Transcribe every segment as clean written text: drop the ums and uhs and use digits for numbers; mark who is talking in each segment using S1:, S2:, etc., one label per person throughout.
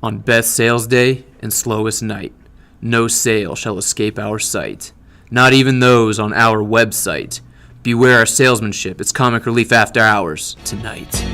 S1: On best sales day and slowest night, no sale shall escape our sight, not even those on our website. Beware our salesmanship, it's comic relief after hours tonight.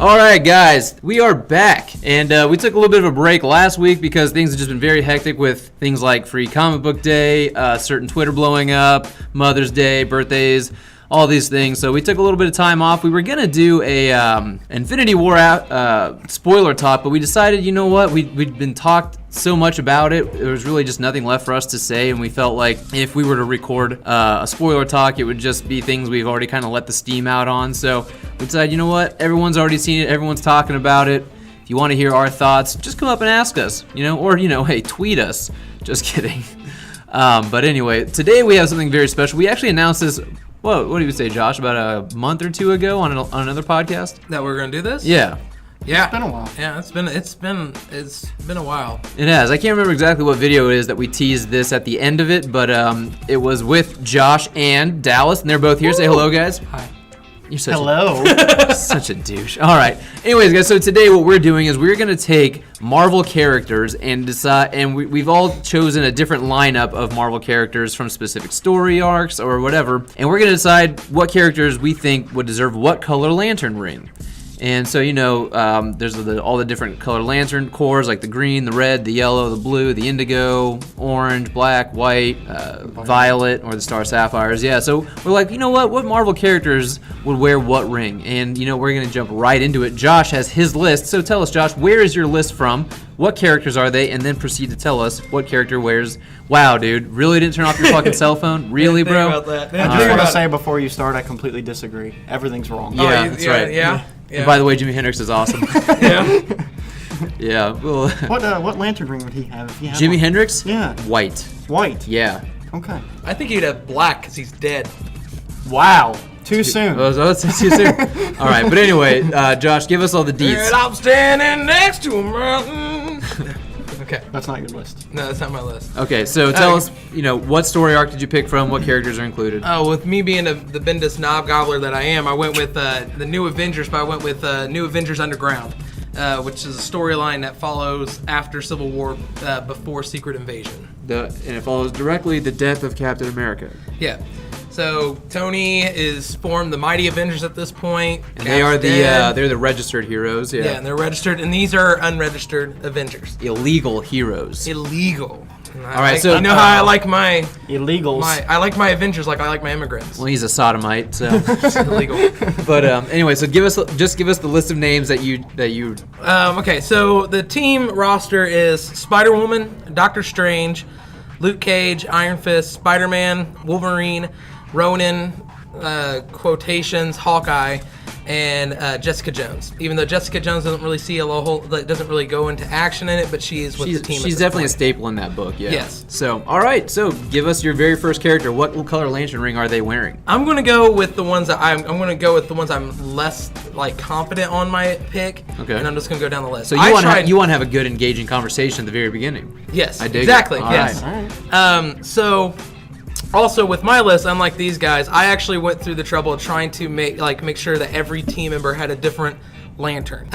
S1: All right, guys, we are back, and we took a little bit of a break last week because things have just been very hectic with things like Free Comic Book Day, certain Twitter blowing up, Mother's Day, birthdays, all these things. So we took a little bit of time off. We were gonna do a Infinity War spoiler talk, but we decided, you know what, we'd been talked so much about it, there was really just nothing left for us to say, and we felt like if we were to record a spoiler talk, it would just be things we've already kind of let the steam out on. So we decided, you know what, everyone's already seen it, everyone's talking about it. If you want to hear our thoughts, just come up and ask us, or hey, tweet us. Just kidding. But anyway, today we have something very special. We actually announced this. What do you say, Josh? About a month or two ago on another podcast
S2: that we're gonna do this.
S1: Yeah.
S2: Yeah,
S3: it's been a while.
S2: Yeah, it's been a while.
S1: It has. I can't remember exactly what video it is that we teased this at the end of it, but it was with Josh and Dallas, and they're both here. Woo! Say hello, guys.
S2: Hi.
S1: You're such
S3: hello.
S1: Such a douche. All right. Anyways, guys. So today, what we're doing is we're gonna take Marvel characters and decide, and we've all chosen a different lineup of Marvel characters from specific story arcs or whatever, and we're gonna decide what characters we think would deserve what color lantern ring. And so, there's all the different color lantern cores, like the green, the red, the yellow, the blue, the indigo, orange, black, white, violet, or the star sapphires. Yeah, so we're like, you know what Marvel characters would wear what ring? And, we're going to jump right into it. Josh has his list. So tell us, Josh, where is your list from? What characters are they? And then proceed to tell us what character wears. Wow, dude, really didn't turn off your fucking cell phone? Really, bro?
S3: I just want to say before you start, I completely disagree. Everything's wrong.
S1: Yeah, that's right.
S2: Yeah.
S1: And by the way, Jimi Hendrix is awesome.
S2: Yeah.
S1: Yeah. Well,
S3: what lantern ring would he have if he had
S1: Jimi
S3: one?
S1: Hendrix?
S3: Yeah.
S1: White.
S3: White.
S1: Yeah.
S3: Okay.
S2: I think he'd have black because he's dead.
S3: Wow. Too soon.
S1: Oh, that's too soon. All right, but anyway, Josh, give us all the deets.
S2: And I'm standing next to a mountain. Okay.
S3: That's not your list.
S2: No, that's not my list.
S1: Okay, so tell us, what story arc did you pick from? What characters are included?
S2: With me being the Bendis knob gobbler that I am, I went with the New Avengers, but I went with New Avengers Underground, which is a storyline that follows after Civil War, before Secret Invasion.
S1: And it follows directly the death of Captain America.
S2: Yeah. So Tony is formed the Mighty Avengers at this point.
S1: And they are they're the registered heroes. Yeah.
S2: Yeah, and they're registered, and these are unregistered Avengers.
S1: Illegal heroes.
S2: Illegal.
S1: All right, so
S2: you know how I like my
S3: illegals.
S2: I like my Avengers like I like my immigrants.
S1: Well, he's a sodomite, so
S2: It's illegal.
S1: But anyway, so give us the list of names that you.
S2: Okay, so the team roster is Spider-Woman, Doctor Strange, Luke Cage, Iron Fist, Spider-Man, Wolverine, Ronin, quotations, Hawkeye, and Jessica Jones. Even though Jessica Jones doesn't really see doesn't really go into action in it, but she is with the team.
S1: She's definitely a staple in that book. Yeah.
S2: Yes.
S1: So, all right. So, give us your very first character. What color lantern ring are they wearing?
S2: I'm gonna go with the ones that I'm less confident on my pick.
S1: Okay.
S2: And I'm just gonna go down the list.
S1: So you want to have a good, engaging conversation at the very beginning.
S2: Yes.
S1: I dig
S2: exactly.
S1: It. All
S2: yes.
S1: right.
S2: So. Also, with my list, unlike these guys, I actually went through the trouble of trying to make sure that every team member had a different lantern.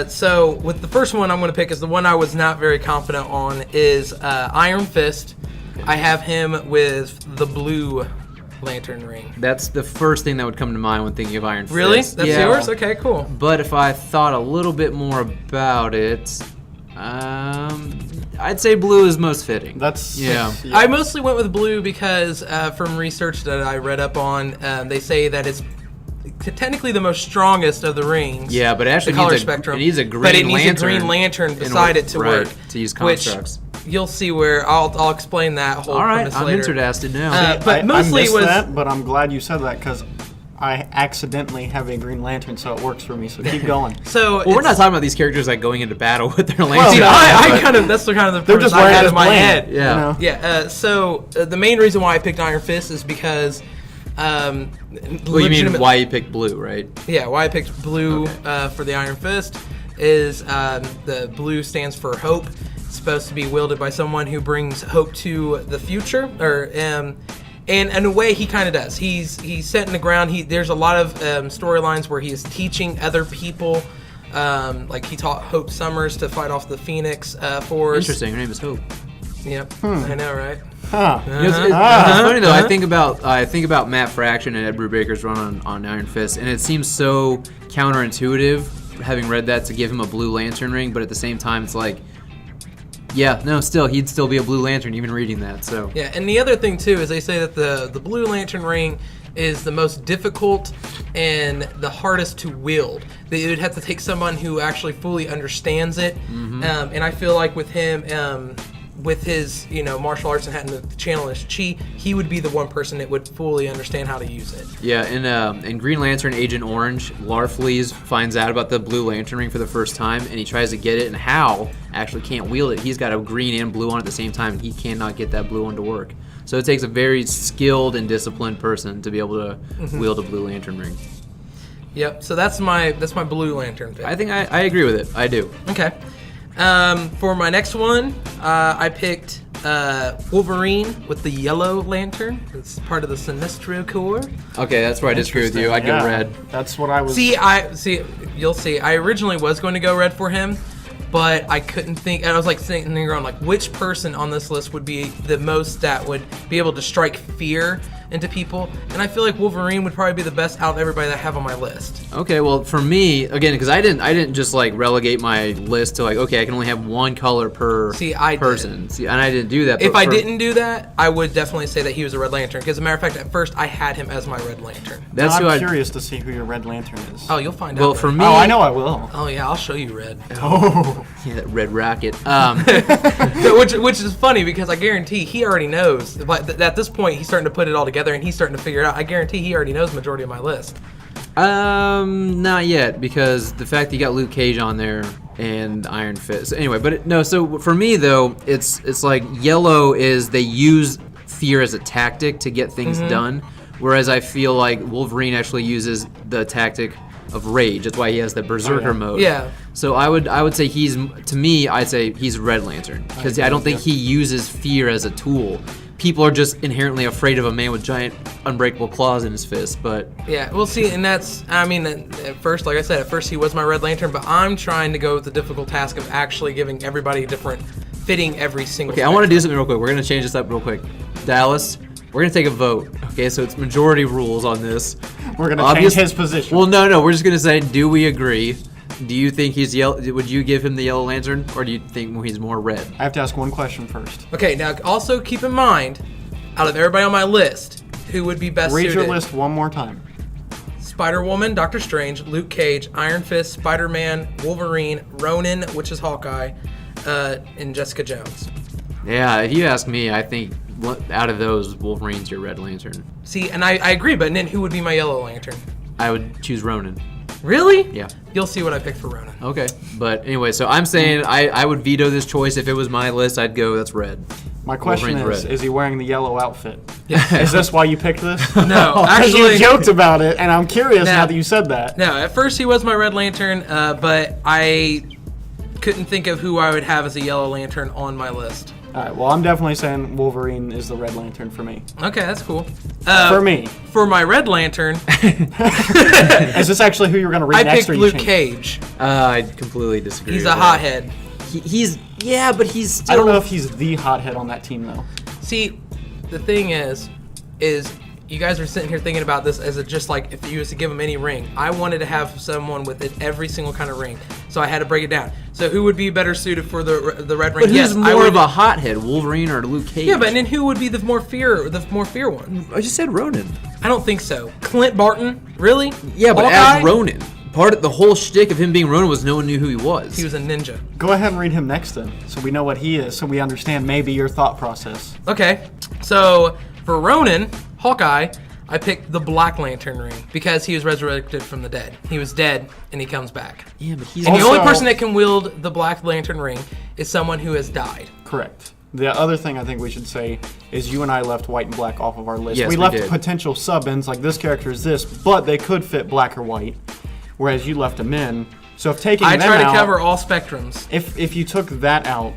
S2: So, with the first one I'm going to pick is the one I was not very confident on is Iron Fist. I have him with the blue lantern ring.
S1: That's the first thing that would come to mind when thinking of Iron Fist.
S2: Really? That's yours? Okay, cool.
S1: But if I thought a little bit more about it, I'd say blue is most fitting.
S3: Yeah.
S2: I mostly went with blue because from research that I read up on, they say that it's technically the most strongest of the rings.
S1: Yeah, but it actually
S2: spectrum.
S1: It needs a green
S2: but it needs
S1: lantern.
S2: A green lantern beside it to work.
S1: To use constructs.
S2: Which you'll see where I'll explain that whole premise later.
S1: I'm interested now.
S2: But mostly
S3: I missed that, but I'm glad you said that because I accidentally have a green lantern, so it works for me. So keep going.
S1: Well, we're not talking about these characters going into battle with their lanterns.
S2: That's the kind of the
S3: they're just
S2: I had
S3: wearing
S2: in my head.
S1: Yeah.
S2: Yeah. So the main reason why I picked Iron Fist is because.
S1: Well, you mean why you picked blue, right?
S2: Yeah, why I picked blue for the Iron Fist is the blue stands for hope. It's supposed to be wielded by someone who brings hope to the future, And in a way, he kind of does. He's set in the ground. There's a lot of storylines where he is teaching other people. Like he taught Hope Summers to fight off the Phoenix Force.
S1: Interesting. Her name is Hope.
S2: Yep, I know, right?
S3: Huh.
S1: It's funny though. I think about Matt Fraction and Ed Brubaker's run on Iron Fist, and it seems so counterintuitive, having read that, to give him a Blue Lantern ring. But at the same time, it's like, yeah, no, he'd still be a Blue Lantern even reading that. So
S2: yeah, and the other thing too is they say that the Blue Lantern ring is the most difficult and the hardest to wield. They would have to take someone who actually fully understands it, and I feel like with him. With his, martial arts and having to channel his chi, he would be the one person that would fully understand how to use it.
S1: yeah, in Green Lantern Agent Orange, Larfleeze finds out about the Blue Lantern ring for the first time, and he tries to get it, and Hal actually can't wield it. He's got a green and blue on at the same time, and he cannot get that blue one to work. So it takes a very skilled and disciplined person to be able to wield a Blue Lantern ring.
S2: Yep. So that's my Blue Lantern pick.
S1: I think I agree with it. I do.
S2: Okay. For my next one, I picked Wolverine with the Yellow Lantern. It's part of the Sinestro Corps.
S1: Okay, that's where I disagree with you. I'd go red.
S3: That's what I was.
S2: You'll see. I originally was going to go red for him, but I couldn't think. And I was like sitting there going, like, which person on this list would be the most that would be able to strike fear into people? And I feel like Wolverine would probably be the best out of everybody that I have on my list.
S1: Okay, well, for me, again, because I didn't just like relegate my list to like, okay, I can only have one color per person. See, and I didn't do that.
S2: If I didn't do that, I would definitely say that he was a Red Lantern. Because as a matter of fact, at first I had him as my Red Lantern.
S1: That's
S3: I'm curious to see who your Red Lantern is.
S2: Oh, you'll find out.
S1: Well, for me,
S3: Oh, I know I will.
S2: Oh yeah, I'll show you red.
S3: Oh.
S1: yeah, that Red Rocket.
S2: which is funny because I guarantee he already knows. But at this point, he's starting to put it all together and he's starting to figure it out. I guarantee he already knows the majority of my list.
S1: Not yet, because the fact that you got Luke Cage on there and Iron Fist. Anyway, but so for me though, it's like yellow is they use fear as a tactic to get things done, whereas I feel like Wolverine actually uses the tactic of rage. That's why he has the Berserker mode.
S2: Yeah.
S1: So I would say I'd say he's Red Lantern, because I don't think he uses fear as a tool. People are just inherently afraid of a man with giant unbreakable claws in his fist, but...
S2: Yeah, we'll see, and that's, at first, like I said, he was my Red Lantern, but I'm trying to go with the difficult task of actually giving everybody a different, fitting every single...
S1: Okay, I want to do something real quick. We're going to change this up real quick. Dallas, we're going to take a vote. Okay, so it's majority rules on this.
S3: We're going to change his position.
S1: Well, no, we're just going to say, do we agree? Do you think he's yellow? Would you give him the Yellow Lantern, or do you think he's more red?
S3: I have to ask one question first.
S2: Okay, now also keep in mind, out of everybody on my list, who would be best
S3: Read
S2: suited?
S3: your list one more time.
S2: Spider-Woman, Doctor Strange, Luke Cage, Iron Fist, Spider-Man, Wolverine, Ronin, which is Hawkeye, and Jessica Jones.
S1: Yeah, if you ask me, I think out of those, Wolverine's your Red Lantern.
S2: See, and I agree, but then who would be my Yellow Lantern?
S1: I would choose Ronin.
S2: Really?
S1: Yeah.
S2: You'll see what I picked for Ronin.
S1: Okay, but anyway, so I'm saying I would veto this choice. If it was my list, I'd go, that's red.
S3: My question
S1: Wolverine's red.
S3: is he wearing the yellow outfit?
S2: Yeah.
S3: Is this why you picked this?
S2: No,
S3: 'Cause
S2: actually...
S3: you joked about it, and I'm curious now that you said that.
S2: No, at first he was my Red Lantern, but I couldn't think of who I would have as a Yellow Lantern on my list.
S3: All right, well, I'm definitely saying Wolverine is the Red Lantern for me.
S2: Okay, that's cool.
S3: For me.
S2: For my Red Lantern,
S3: Is this actually who you were going to read
S2: I
S3: next?
S2: picked
S3: or you
S2: Luke
S3: changed?
S2: Cage.
S1: I completely disagree.
S2: He's
S1: with
S2: a
S1: that.
S2: hothead.
S1: But he's still...
S3: I don't know if he's the hothead on that team, though.
S2: See, the thing is you guys are sitting here thinking about this as just like if you was to give him any ring. I wanted to have someone with every single kind of ring, so I had to break it down. So who would be better suited for the red ring?
S1: But who's more of a hothead, Wolverine or Luke Cage?
S2: Yeah, but then who would be the more fear one?
S1: I just said Ronin.
S2: I don't think so. Clint Barton, really?
S1: Yeah, but
S2: Hawkeye?
S1: as Ronin. Part of the whole shtick of him being Ronin was no one knew who he was.
S2: He was a ninja.
S3: Go ahead and read him next, then, so we know what he is, so we understand maybe your thought process.
S2: Okay, so for Ronin, Hawkeye, I picked the Black Lantern ring because he was resurrected from the dead. He was dead, and he comes back.
S1: Yeah, but he's...
S2: And the
S3: Also-
S2: only person that can wield the Black Lantern ring is someone who has died.
S3: Correct. The other thing I think we should say is you and I left white and black off of our list.
S1: Yes,
S3: we
S1: we
S3: left
S1: did.
S3: potential sub-ins, like this character is this, but they could fit black or white, whereas you left them in. So if taking
S2: I
S3: them
S2: try to
S3: out,
S2: cover all spectrums.
S3: if you took that out,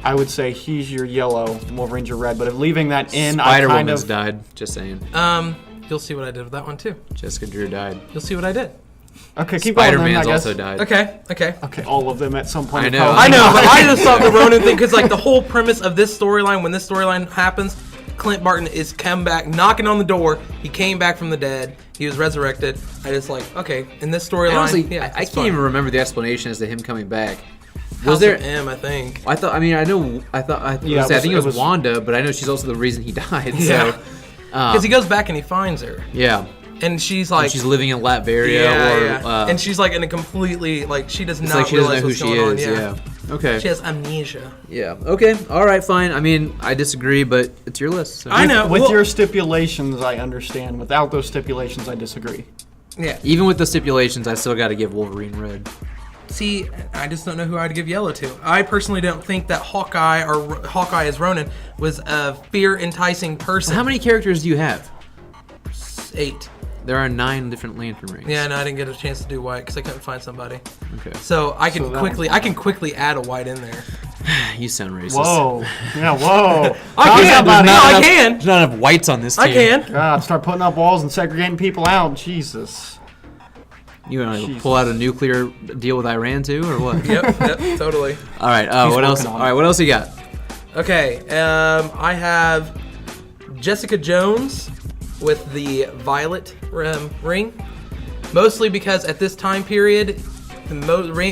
S3: I would say he's your yellow, Wolverine's your red. But if leaving that in,
S1: Spider
S3: I kind
S1: Woman's
S3: of
S1: died. Just saying.
S2: You'll see what I did with that one too.
S1: Jessica Drew died.
S2: You'll see what I did.
S3: okay. Keep going.
S1: Spider
S3: Then, I
S1: Man's
S3: guess.
S1: also died.
S2: Okay.
S3: Okay, all of them at some point.
S1: I
S3: in
S1: know.
S3: college.
S2: I know, but I just thought the Ronan thing, because like the whole premise of this storyline, when this storyline happens, Clint Barton is come back, knocking on the door. He came back from the dead. He was resurrected. I just like, okay, in this storyline,
S1: Honestly,
S2: yeah,
S1: I
S2: it's
S1: can't even
S2: fun.
S1: remember the explanation as to him coming back.
S2: House
S1: Was there?
S2: of M, I think.
S1: I thought. I mean, I know. I
S3: Yeah,
S1: think it
S3: it
S1: was
S3: was-
S1: Wanda, but I know she's also the reason he died.
S2: Yeah.
S1: So,
S2: Because he goes back and he finds her,
S1: yeah.
S2: and she's like,
S1: She's living in Latveria, or
S2: and she's like in a completely like she does
S1: it's
S2: not
S1: like she doesn't know
S2: realize
S1: who
S2: what's
S1: she
S2: going on.
S1: is. Yeah. Okay.
S2: She has amnesia.
S1: Yeah. Okay. All right. Fine. I mean, I disagree, but it's your list. So.
S2: I know.
S3: With
S2: well,
S3: your stipulations, I understand. Without those stipulations, I disagree.
S2: yeah.
S1: Even with the stipulations, I still got to give Wolverine red.
S2: See, I just don't know who I'd give yellow to. I personally don't think that Hawkeye or Hawkeye as Ronan was a fear-enticing person.
S1: How many characters do you have?
S2: 8.
S1: There are 9 different Lantern rings.
S2: Yeah, no, I didn't get a chance to do white because I couldn't find somebody.
S1: Okay.
S2: So I can
S3: So that
S2: quickly add a white in there.
S1: You sound racist.
S3: Whoa. Yeah, whoa.
S2: I can.
S3: somebody.
S2: No, I
S1: enough-
S2: can.
S1: There's not enough whites on this team.
S2: I can.
S3: God, start putting up walls and segregating people out. Jesus.
S1: You want to
S3: Jesus.
S1: pull out a nuclear deal with Iran too, or what?
S2: Yep, totally.
S1: All right.
S3: He's
S1: What else?
S3: working
S1: All
S3: on it.
S1: right. What else you got?
S2: Okay, I have Jessica Jones with the violet ring, mostly because at this time period, the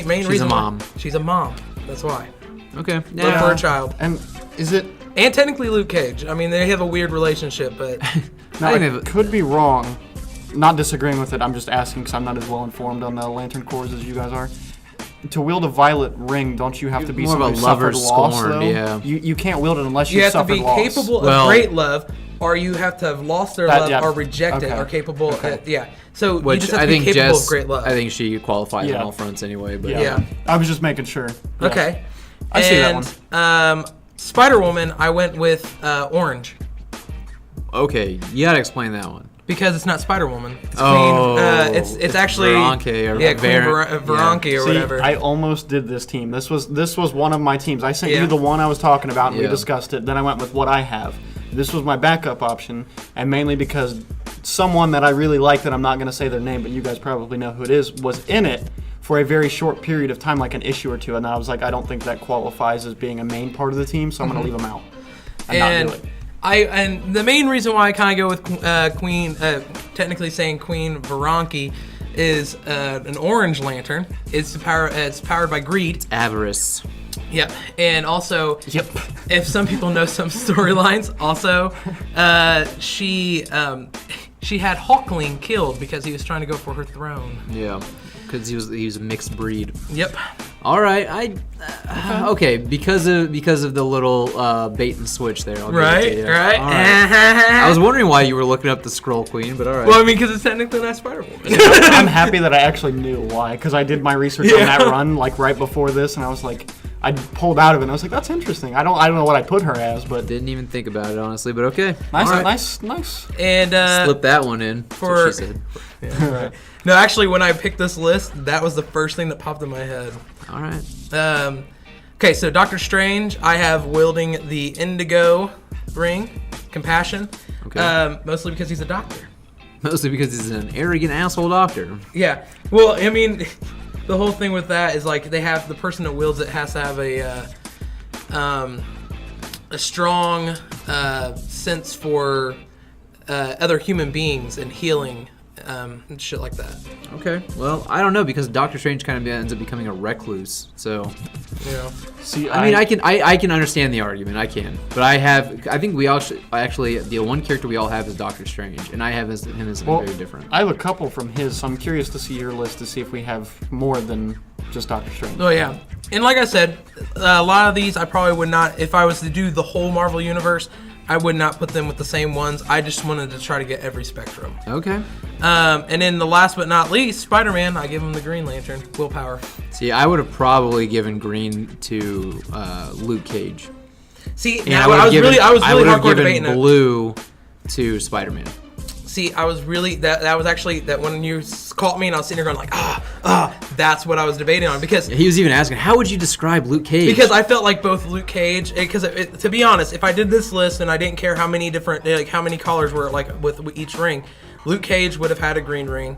S2: main reason
S1: a mom.
S2: She's a mom. That's why.
S1: Okay.
S2: But
S1: Yeah.
S2: for a child.
S3: And is it...
S2: And technically Luke Cage. I mean, they have a weird relationship, but
S3: Now,
S1: I
S3: I
S1: think
S3: could be wrong. Not disagreeing with it. I'm just asking because I'm not as well informed on the Lantern Corps as you guys are. To wield a violet ring, don't you have to be
S1: More of
S3: someone
S1: a
S3: who suffered
S1: lover's
S3: loss,
S1: scorn,
S3: though?
S1: yeah.
S3: You can't wield it unless
S2: you have to
S3: suffered
S2: be
S3: loss.
S2: capable
S1: Well-
S2: of great love, or you have to have lost their
S3: That-
S2: love
S3: yeah.
S2: or rejected,
S3: Okay.
S2: or capable.
S3: Okay.
S2: Yeah. So you
S1: Which
S2: just have
S1: I
S2: to be
S1: think
S2: capable
S1: Jess.
S2: of great love.
S1: I think she qualifies
S3: Yeah.
S1: on all fronts anyway. But
S3: Yeah.
S2: Yeah.
S3: I was just making sure. Yeah.
S2: Okay.
S3: I see that
S2: one. Spider Woman, I went with orange
S1: Okay, you gotta explain that one.
S2: because it's not Spider Woman. It's
S1: Oh,
S2: Queen. It's actually
S1: Veronke or
S2: yeah, Queen
S1: Ver-
S2: Veronke or
S3: See,
S2: whatever.
S3: I almost did this team. This was one of my teams. I sent
S2: Yeah.
S3: you the one I was talking about, and we
S1: Yeah.
S3: discussed it. Then I went with what I have. This was my backup option, and mainly because someone that I really like, that I'm not going to say their name, but you guys probably know who it is, was in it for a very short period of time, like an issue or two. And I was like, I don't think that qualifies as being a main part of the team, so I'm going to leave them out and
S2: and
S3: not do it.
S2: and the main reason why I kind of go with Queen, technically saying Queen Veronke, is an orange lantern. It's powered by greed.
S1: Avarice.
S2: Yep, and also
S3: Yep.
S2: if some people know some storylines, also she had Hawkling killed because he was trying to go for her throne.
S1: Yeah, because he was a mixed breed.
S2: Yep.
S1: All right, okay because of the little bait and switch there. I'll give it to you.
S2: Right.
S1: All right. I was wondering why you were looking up the Scroll Queen, but all right.
S2: Well, I mean, because it's technically not Spider-Woman.
S3: I'm happy that I actually knew why, because I did my research on that run like right before this, and I was like, I pulled out of it, and I was like, that's interesting. I don't know what I put her as, but
S1: Didn't even think about it honestly, but okay.
S3: nice,
S1: All right.
S3: nice.
S2: And
S1: Slip that one in. That's what she
S2: for-
S1: said.
S2: no, actually, when I picked this list, that was the first thing that popped in my head.
S1: All right.
S2: Okay, so Doctor Strange, I have wielding the Indigo ring, Compassion,
S1: Okay.
S2: mostly because he's a doctor.
S1: Mostly because he's an arrogant asshole doctor.
S2: Yeah. Well, I mean, the whole thing with that is like they have the person that wields it has to have a strong sense for other human beings and healing and shit like that.
S1: Okay. Well, I don't know because Doctor Strange kind of ends up becoming a recluse. So,
S2: You know.
S3: See,
S1: I mean, I can understand the argument. I can, but I think we all actually the one character we all have is Doctor Strange, and I have him as something very different.
S3: I have a couple from his, so I'm curious to see your list to see if we have more than just Doctor Strange.
S2: Oh yeah, and like I said, a lot of these I probably would not. If I was to do the whole Marvel universe, I would not put them with the same ones. I just wanted to try to get every spectrum.
S1: Okay.
S2: And then the last but not least, Spider-Man. I give him the Green Lantern, willpower.
S1: See, I would have probably given green to Luke Cage.
S2: See,
S1: And
S2: now,
S1: would
S2: I
S1: have
S2: was
S1: given-
S2: really
S1: I would have
S2: hardcore
S1: given
S2: debating it.
S1: blue to Spider-Man.
S2: See, I was really that was actually that when you caught me and I was sitting there going like that's what I was debating on because
S1: He was even asking, how would you describe Luke Cage?
S2: Because I felt like both Luke Cage, because to be honest, if I did this list and I didn't care how many different, like how many colors were like with each ring, Luke Cage would have had a green ring.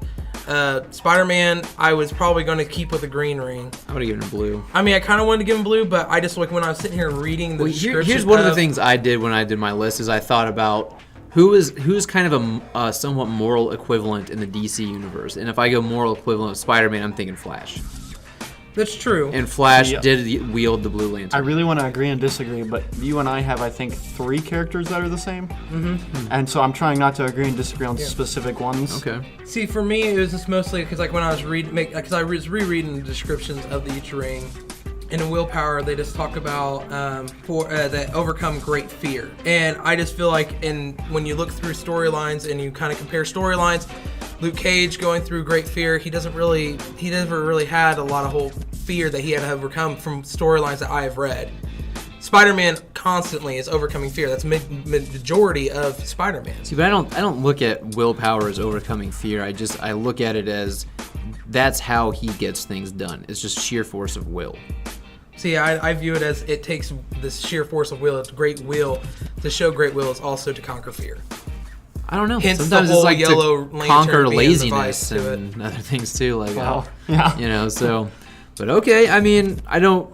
S2: Spider-Man, I was probably going to keep with a green ring.
S1: I would have given him blue.
S2: I mean, I kind of wanted to give him blue, but I just like when I was sitting here reading the description.
S1: Here's one of the things I did when I did my list is I thought about who's kind of a somewhat moral equivalent in the DC universe. And if I go moral equivalent of Spider-Man, I'm thinking Flash.
S2: That's true.
S1: And Flash
S3: Yeah.
S1: did wield the Blue
S3: I
S1: Lantern.
S3: really want to agree and disagree, but you and I have, I think, 3 characters that are the same. Mm-hmm. And so I'm trying not to agree and disagree on specific ones.
S1: Okay.
S2: See, for me, it was just mostly because like when I was because I was rereading the descriptions of each ring. In Willpower, they just talk about that overcome great fear, and I just feel like when you look through storylines and you kind of compare storylines, Luke Cage going through great fear, he never really had a lot of whole fear that he had to overcome from storylines that I have read. Spider-Man constantly is overcoming fear. That's majority of Spider-Man.
S1: See, but I don't look at willpower as overcoming fear. I look at it as that's how he gets things done. It's just sheer force of will.
S2: See, I view it as it takes this sheer force of will. It's great will. To show great will is also to conquer fear.
S1: I don't know.
S2: Hence
S1: Sometimes
S2: the
S1: it's
S2: whole
S1: like
S2: yellow
S1: to
S2: lantern
S1: conquer
S2: being the
S1: laziness
S2: device to it.
S1: and other things too. Like,
S3: Well, yeah.
S1: you know, so. But okay, I mean, I don't.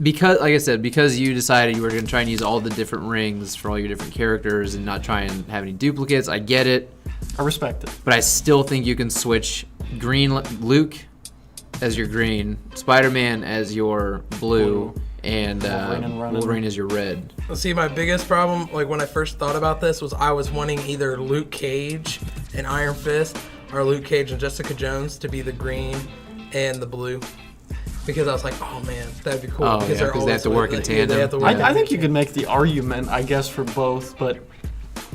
S1: Because, like I said, because you decided you were going to try and use all the different rings for all your different characters and not try and have any duplicates, I get it.
S3: I respect it.
S1: But I still think you can switch green Luke as your green, Spider-Man as your blue, and Wolverine as your red.
S2: See, my biggest problem, like when I first thought about this, was I was wanting either Luke Cage and Iron Fist or Luke Cage and Jessica Jones to be the green and the blue. Because I was like, oh man, that'd be cool.
S1: Oh,
S2: because
S1: yeah, 'cause they have to work in tandem.
S3: I think you could make the argument, I guess, for both, but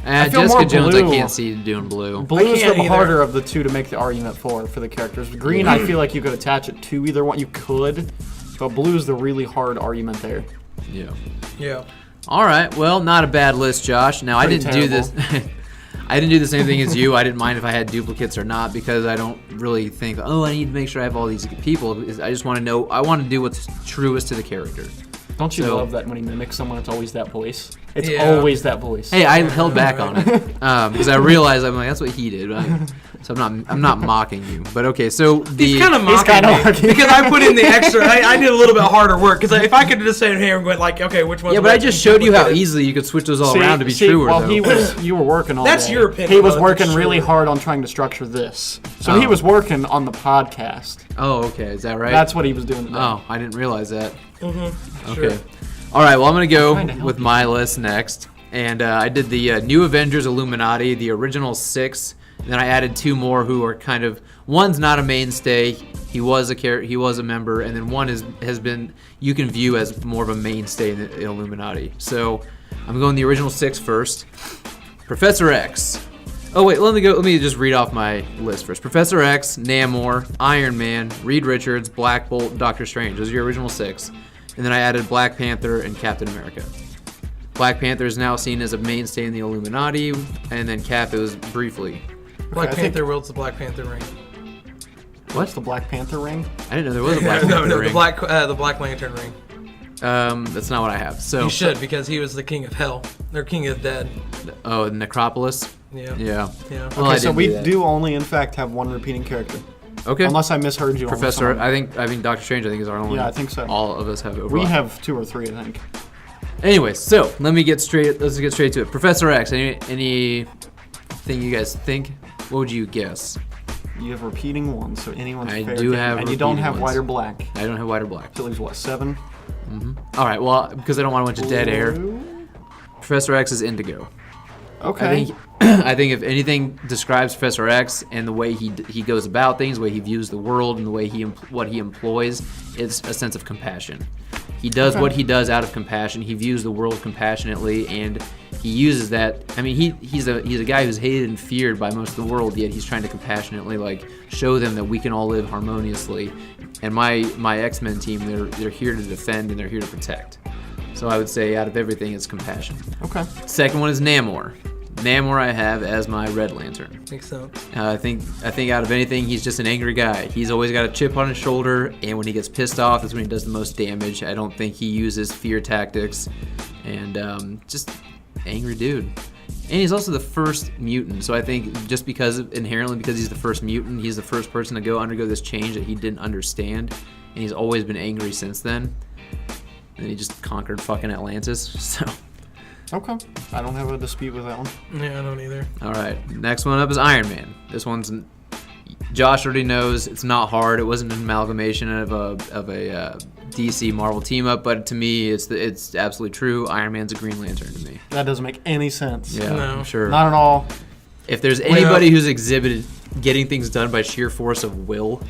S3: I feel
S1: Jessica
S3: more
S1: Jones, I
S3: blue.
S1: can't see doing blue.
S3: blue is
S2: can't
S3: the
S2: either.
S3: harder of the two to make the argument for the characters. Green, I feel like you could attach it to either one. You could, but blue is the really hard argument there.
S1: Yeah.
S2: Yeah.
S1: All right. Well, not a bad list, Josh. Now, I
S3: Pretty
S1: didn't do this. I didn't do the same thing as you. I didn't mind if I had duplicates or not because I don't really think, oh, I need to make sure I have all these people. I just want to know. I want to do what's truest to the character.
S3: Don't you
S1: So-
S3: love that when you mimic someone, it's always that voice? It's
S2: Yeah.
S3: always that voice.
S1: Hey, I held back on it because I realized I'm like that's what he did. So I'm not mocking you. But okay, so
S2: He's kind of mocking
S3: kinda
S2: me
S3: mocking.
S2: because I put in the extra. I did a little bit harder work because if I could just sit here and go like, okay, which one's
S1: yeah, but I
S2: what,
S1: just showed you how
S2: duplicated.
S1: easily you could switch those all
S3: See-
S1: around to be
S3: see,
S1: truer.
S3: while
S1: though.
S3: you were working on
S2: That's
S3: that,
S2: your opinion,
S3: He was
S2: though,
S3: working
S2: that's
S3: really
S2: true.
S3: hard on trying to structure this. So he
S1: Oh.
S3: was working on the podcast.
S1: Oh, okay, is that right?
S3: That's what he was doing today.
S1: Oh, I didn't realize that.
S2: Mm-hmm.
S1: Okay. All right. Well, I'm gonna
S3: trying to
S1: go
S3: help
S1: with
S3: you.
S1: my list next, and I did the New Avengers Illuminati, the original 6. And then I added 2 more who are kind of one's not a mainstay. He was a member, and then one has been you can view as more of a mainstay in the Illuminati. So I'm going the original 6 first. Professor X. Oh wait, let me just read off my list first. Professor X, Namor, Iron Man, Reed Richards, Black Bolt, Doctor Strange. Those are your original 6. And then I added Black Panther and Captain America. Black Panther is now seen as a mainstay in the Illuminati, and then Cap is briefly.
S2: Black
S3: I think-
S2: Panther wields the Black Panther ring.
S3: What's the Black Panther ring?
S1: I didn't know there was a Black Panther
S2: no,
S1: ring.
S2: the Black Lantern ring.
S1: That's not what I have. So
S2: You should because he was the king of hell. Or king of dead.
S1: Oh, Necropolis.
S2: Yeah.
S1: Yeah.
S2: Yeah.
S1: Well, I
S3: Okay, so
S1: didn't
S3: we
S1: that.
S3: do only, in fact, have one repeating character.
S1: Okay.
S3: Unless I misheard you. on
S1: Professor.
S3: someone.
S1: I think Doctor Strange. I think is our only.
S3: Yeah, I think so.
S1: All of us have overlap.
S3: We have 2 or 3, I think.
S1: Anyways, so let's get straight to it. Professor X. Anything you guys think? What would you guess?
S3: You have repeating ones, so anyone's
S1: I
S3: fair
S1: do
S3: game.
S1: have
S3: And you don't
S1: repeating
S3: have
S1: ones.
S3: white or black.
S1: I don't have white or black.
S3: So it leaves, what, 7?
S1: All right. Well, because I don't want a bunch of dead air.
S3: Blue?
S1: Professor X is Indigo.
S3: Okay.
S1: I think I think if anything describes Professor X and the way he goes about things, the way he views the world, and the way what he employs, it's a sense of compassion. He does what he does out of compassion. He views the world compassionately, and he uses that. I mean, he's a guy who's hated and feared by most of the world, yet he's trying to compassionately show them that we can all live harmoniously. And my X-Men team, they're here to defend and they're here to protect. So I would say out of everything, it's compassion.
S3: Okay.
S1: Second one is Namor. Namor I have as my Red Lantern.
S2: Makes sense.
S1: I think out of anything, he's just an angry guy. He's always got a chip on his shoulder, and when he gets pissed off, that's when he does the most damage. I don't think he uses fear tactics, and just angry dude. And he's also the first mutant, so I think just because he's the first mutant, he's the first person to undergo this change that he didn't understand, and he's always been angry since then. And he just conquered fucking Atlantis, so.
S3: Okay. I don't have a dispute with that one.
S2: Yeah, I don't either.
S1: All right, next one up is Iron Man. This one's Josh already knows it's not hard. It wasn't an amalgamation of a DC Marvel team up, but to me, it's absolutely true. Iron Man's a Green Lantern to me.
S3: That doesn't make any sense.
S1: Yeah,
S2: No.
S1: I'm sure.
S3: Not at all.
S1: If there's anybody who's exhibited getting things done by sheer force of will,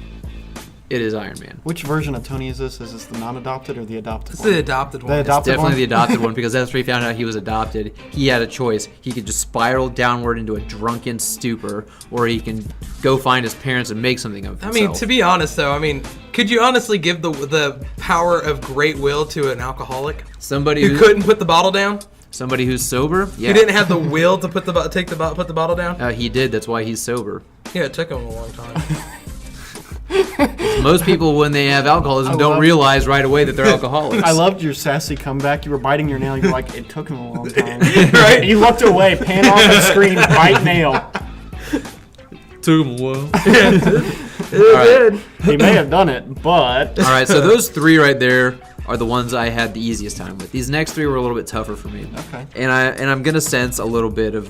S1: it is Iron Man.
S3: Which version of Tony is this? Is this the non-adopted or the adopted
S2: It's
S3: one?
S2: the adopted one.
S3: The adopted
S1: Definitely
S3: one?
S1: the adopted one, because after he found out he was adopted, he had a choice. He could just spiral downward into a drunken stupor, or he can go find his parents and make something of
S2: I
S1: himself.
S2: mean, to be honest, though, could you honestly give the power of great will to an alcoholic
S1: somebody
S2: who couldn't put the bottle down?
S1: Somebody who's sober? Yeah.
S2: Who didn't have the will to put the bottle down?
S1: He did. That's why he's sober.
S2: Yeah, it took him a long time.
S1: Most people, when they have alcoholism, don't realize right away that they're alcoholics.
S3: I loved your sassy comeback. You were biting your nail. You're like, it took him a long time.
S2: Right?
S3: You looked away, pan off the screen, bite nail.
S1: Took him a while.
S2: It did.
S3: He may have done it, but...
S1: All right, so those three right there are the ones I had the easiest time with. These next three were a little bit tougher for me.
S3: Okay.
S1: And I'm gonna sense a little bit of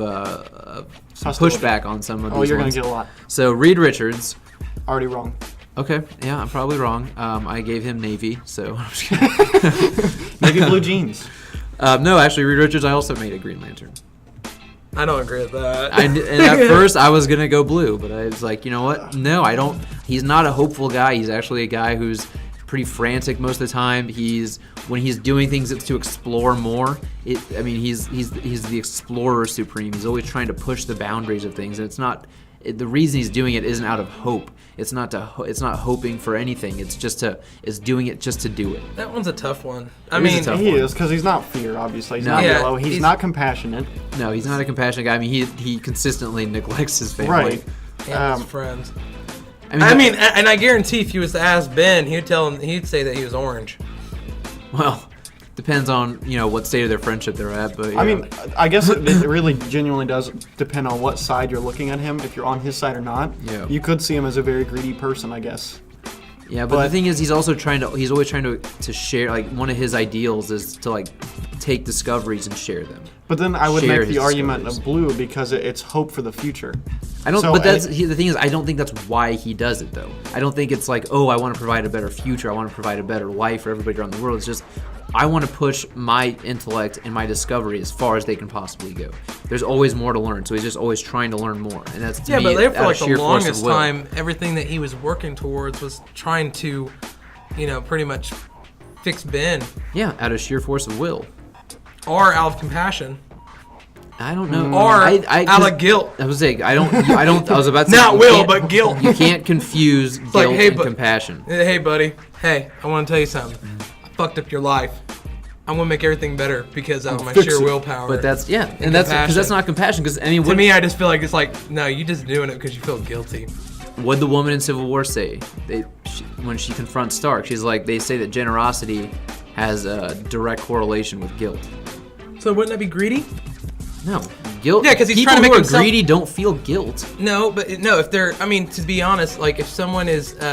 S1: some pushback on some of these.
S3: Oh, you're going
S1: ones.
S3: to get a lot.
S1: So Reed Richards.
S3: Already wrong.
S1: Okay, yeah, I'm probably wrong. I gave him Navy, so I'm just kidding.
S3: Maybe blue jeans.
S1: No, actually, Reed Richards, I also made a Green Lantern.
S2: I don't agree with that.
S1: And at first, I was gonna go blue, but I was like, you know what? No, I don't. He's not a hopeful guy. He's actually a guy who's pretty frantic most of the time. When he's doing things, it's to explore more. He's the explorer supreme. He's always trying to push the boundaries of things, and it's not. The reason he's doing it isn't out of hope. It's not hoping for anything. It's doing it just to do it.
S2: That one's a tough one.
S1: It is a tough
S3: He
S1: one.
S3: is, because he's not fear, obviously. He's
S1: No.
S3: not
S2: Yeah,
S3: yellow. He's not compassionate.
S1: No, he's not a compassionate guy. I mean, he consistently neglects his family.
S3: Right.
S2: And his friends.
S1: And
S2: I guarantee if you was to ask Ben, he'd say that he was orange.
S1: well, depends on what state of their friendship they're at. But
S3: I mean, I guess it really genuinely does depend on what side you're looking at him, if you're on his side or not.
S1: Yeah.
S3: You could see him as a very greedy person, I guess.
S1: yeah, but the thing is, he's always trying to share. Like, one of his ideals is to take discoveries and share them.
S3: But then I would
S1: Share
S3: make
S1: his
S3: the argument
S1: discoveries.
S3: of blue because it's hope for the future.
S1: I don't.
S3: So,
S1: but the thing is, I don't think that's why he does it, though. I don't think it's like, oh, I want to provide a better future. I want to provide a better life for everybody around the world. It's just, I want to push my intellect and my discovery as far as they can possibly go. There's always more to learn, so he's just always trying to learn more, and that's to me,
S2: but there for
S1: out of
S2: like the
S1: sheer force of
S2: longest
S1: will.
S2: time, everything that he was working towards was trying to, pretty much fix Ben,
S1: Yeah, out of sheer force of will.
S2: or out of compassion,
S1: I don't know.
S2: or
S1: I
S2: out of guilt.
S1: I was saying, I don't. I was about to say,
S2: Not
S1: you
S2: will,
S1: can't-
S2: but guilt.
S1: You can't confuse guilt
S2: like, hey,
S1: and
S2: but-
S1: compassion.
S2: Hey, buddy. Hey, I want to tell you something. I fucked up your life. I'm gonna make everything better because of my
S3: fix
S2: sheer
S3: it.
S2: willpower.
S1: But that's and that's because that's
S2: compassion.
S1: not compassion. Because I mean,
S2: to me, I just feel like it's like, no, you just doing it because you feel guilty.
S1: what'd the woman in Civil War say? When she confronts Stark, she's like, they say that generosity has a direct correlation with guilt.
S2: So wouldn't that be greedy?
S1: No, guilt.
S2: Yeah, 'cause he's
S1: people
S2: trying to make
S1: who are
S2: himself-
S1: greedy don't feel guilt.
S2: No, but no. If they're, to be honest, like if someone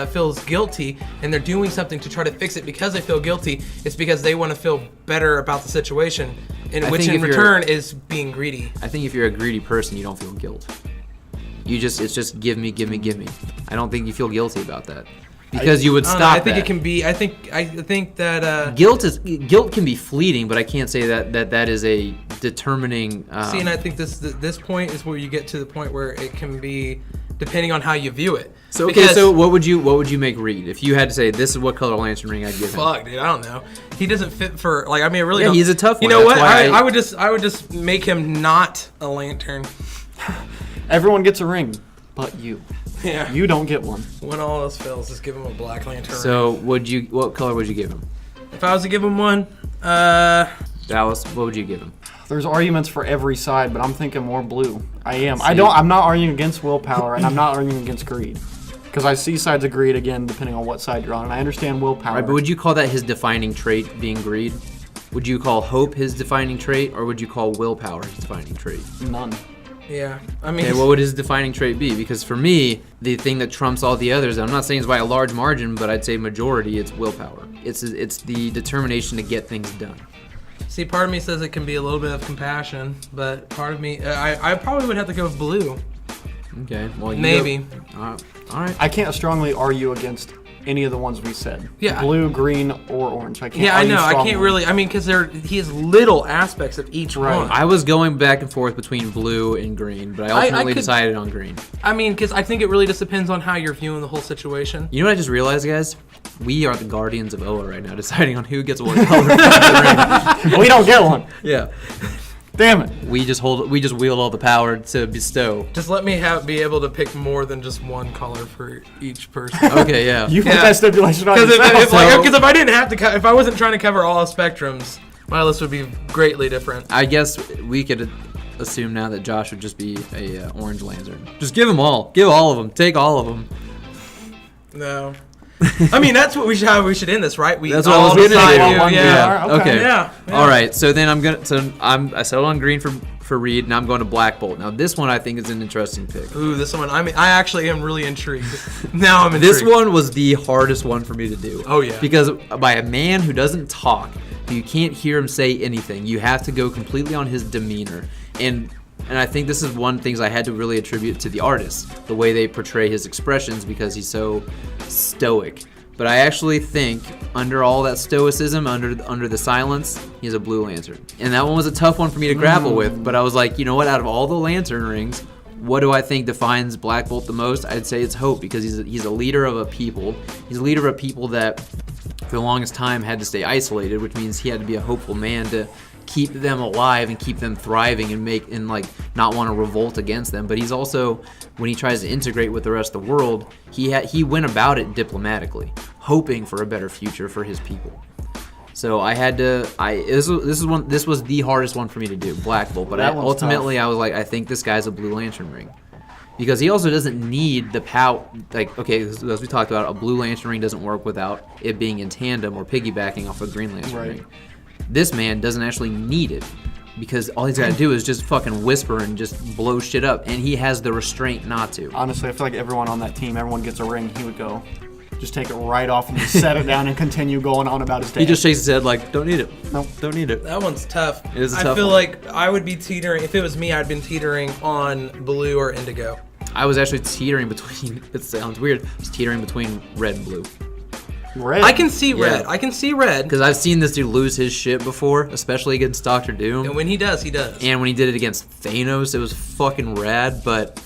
S2: feels guilty and they're doing something to try to fix it because they feel guilty, it's because they want to feel better about the situation, and which
S1: think
S2: in
S1: if you're-
S2: return is being greedy.
S1: I think if you're a greedy person, you don't feel guilt. It's just give me. I don't think you feel guilty about that because you would
S2: I don't
S1: stop.
S2: know, I think
S1: that.
S2: it can be. I think that.
S1: Guilt can be fleeting, but I can't say that is a determining.
S2: See, and I think this point is where you get to the point where it can be depending on how you view it.
S1: So okay,
S2: Because-
S1: so what would you make Reed if you had to say this is what color lantern ring I'd give him?
S2: Fuck, dude, I don't know. He doesn't fit for I really.
S1: Yeah,
S2: don't,
S1: he's a tough
S2: You
S1: one,
S2: know
S1: that's
S2: what?
S1: why
S2: I would just make him not a lantern.
S3: Everyone gets a ring, but you.
S2: Yeah.
S3: You don't get one.
S2: When all else fails, just give him a black lantern.
S1: So what color would you give him?
S2: if I was to give him one,
S1: Dallas, what would you give him?
S3: There's arguments for every side, but I'm thinking more blue. I am. I'm not arguing against willpower, and I'm not arguing against greed. Because I see sides of greed, again, depending on what side you're on. And I understand willpower.
S1: Right, but would you call that his defining trait, being greed? Would you call hope his defining trait, or would you call willpower his defining trait?
S3: None.
S2: Yeah, I mean,
S1: Okay, what would his defining trait be? Because for me, the thing that trumps all the others, I'm not saying it's by a large margin, but I'd say majority, it's willpower. It's the determination to get things done.
S2: see, part of me says it can be a little bit of compassion, but part of me, I probably would have to go with blue.
S1: Okay, well,
S2: Maybe.
S1: All right.
S3: I can't strongly argue against any of the ones we said.
S2: Yeah.
S3: Blue, green, or orange. I can't.
S2: Yeah, I
S3: argue
S2: know. I can't
S3: strongly.
S2: really. I mean, because he has little aspects of each
S3: Right.
S2: one.
S1: I was going back and forth between blue and green, but I ultimately
S2: could-
S1: decided on green.
S2: I mean, because I think it really just depends on how you're viewing the whole situation.
S1: You know what I just realized, guys? We are the guardians of Oa right now, deciding on who gets what color. ring.
S3: We don't get one.
S1: Yeah.
S3: Damn it.
S1: We just wield all the power to bestow.
S2: Just let me be able to pick more than just one color for each person.
S1: Okay, yeah.
S3: You put
S2: Yeah.
S3: that stipulation on
S2: Because
S3: yourself.
S2: if I didn't have to, if I wasn't trying to cover all spectrums, my list would be greatly different.
S1: I guess we could assume now that Josh would just be a orange lantern. Just give them all. Give all of them. Take all of them.
S2: No. I mean, that's what how we should end this, right?
S1: That's what I was
S2: all
S1: gonna
S2: decide
S1: do.
S2: who-
S3: One
S2: yeah.
S3: bar.
S1: Okay.
S2: Yeah.
S1: All right. So then I settled on green for Reed, and I'm going to Black Bolt. Now this one I think is an interesting pick.
S2: Ooh, this one. I mean, I actually am really intrigued. Now I'm intrigued.
S1: This one was the hardest one for me to do.
S2: Oh, yeah.
S1: Because by a man who doesn't talk, you can't hear him say anything. You have to go completely on his demeanor. And I think this is one of the things I had to really attribute to the artist, the way they portray his expressions, because he's so stoic. But I actually think under all that stoicism, under the silence, he's a Blue Lantern. And that one was a tough one for me to grapple with. But I was like, you know what? Out of all the Lantern rings, what do I think defines Black Bolt the most? I'd say it's hope, because he's a leader of a people. He's a leader of a people that for the longest time had to stay isolated, which means he had to be a hopeful man to keep them alive and keep them thriving and not want to revolt against them. But he's also, when he tries to integrate with the rest of the world, he went about it diplomatically, hoping for a better future for his people. So I had to. This was the hardest one for me to do, Black Bolt. But
S3: That one's
S1: ultimately, I was like, I think this guy's a Blue Lantern ring, because he also doesn't need the power. Like, okay, as we talked about, a Blue Lantern ring doesn't work without it being in tandem or piggybacking off a Green Lantern
S3: Right.
S1: ring. This man doesn't actually need it, because all he's got to do is just fucking whisper and just blow shit up, and he has the restraint not to.
S3: Honestly, I feel like everyone on that team, everyone gets a ring, he would go, just take it right off and just set it down and continue going on about his day.
S1: He just shakes his head like, don't need it.
S3: Nope.
S1: Don't need it.
S2: That one's tough.
S1: It is a
S2: I
S1: tough
S2: feel
S1: one.
S2: like I would be teetering. If it was me, I'd been teetering on blue or indigo.
S1: I was actually teetering between, it sounds weird, I was teetering between red and blue.
S3: Red.
S2: I can see red.
S1: Yeah.
S2: I can see red.
S1: Because I've seen this dude lose his shit before, especially against Doctor Doom.
S2: And when he does, he does.
S1: And when he did it against Thanos, it was fucking rad, but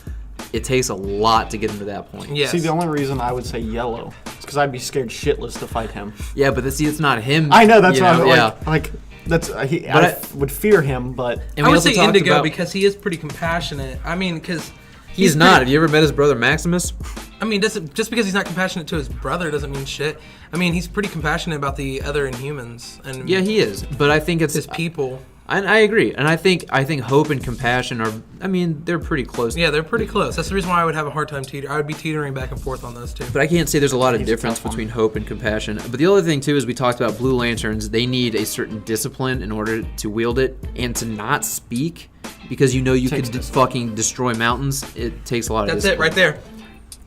S1: it takes a lot to get him to that point.
S2: Yes.
S3: See, the only reason I would say yellow is because I'd be scared shitless to fight him.
S1: Yeah, but it's not him.
S3: I know, that's
S1: you
S3: why I'm
S1: yeah.
S3: like that's I
S1: I-
S3: would fear him, but
S1: And
S2: I
S1: we
S2: would
S1: also
S2: say
S1: talked
S2: indigo
S1: about-
S2: because he is pretty compassionate. I mean, because
S1: he's not. Have you ever met his brother Maximus?
S2: I mean, just because he's not compassionate to his brother doesn't mean shit. I mean, he's pretty compassionate about the other Inhumans and
S1: Yeah, he is. But I think it's
S2: his people.
S1: I agree, and I think hope and compassion are. I mean, they're pretty close.
S2: Yeah, they're pretty close. That's the reason why I would have a hard time I would be teetering back and forth on those two.
S1: But I can't say there's a lot of
S3: He's a
S1: difference
S3: tough one.
S1: between hope and compassion. But the other thing too is we talked about Blue Lanterns. They need a certain discipline in order to wield it, and to not speak, because you
S3: Takes
S1: could
S3: discipline.
S1: fucking destroy mountains. It takes a lot of
S2: That's it
S1: discipline.
S2: right there.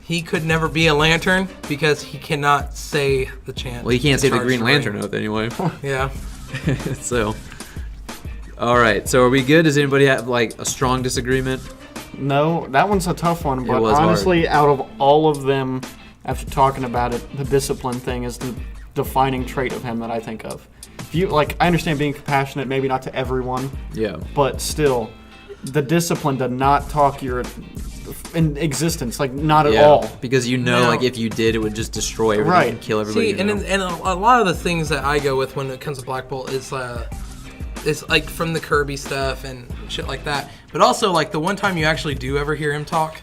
S2: He could never be a lantern because he cannot say the chant.
S1: Well, you can't
S2: to
S1: say the
S2: charge
S1: Green
S2: ring.
S1: Lantern oath anyway.
S2: Yeah.
S1: So, all right. So are we good? Does anybody have like a strong disagreement?
S3: no, that one's a tough one. But
S1: was hard.
S3: honestly, out of all of them, after talking about it, the discipline thing is the defining trait of him that I think of. If you like, I understand being compassionate, maybe not to everyone,
S1: Yeah.
S3: but still, the discipline to not talk your in existence, like not at all.
S1: Because you know,
S2: No.
S1: like if you did, it would just destroy everything
S3: Right.
S1: and kill everybody.
S2: See,
S1: you know?
S2: and a lot of the things that I go with when it comes to Black Bolt is like from the Kirby stuff and shit like that. But also, like the one time you actually do ever hear him talk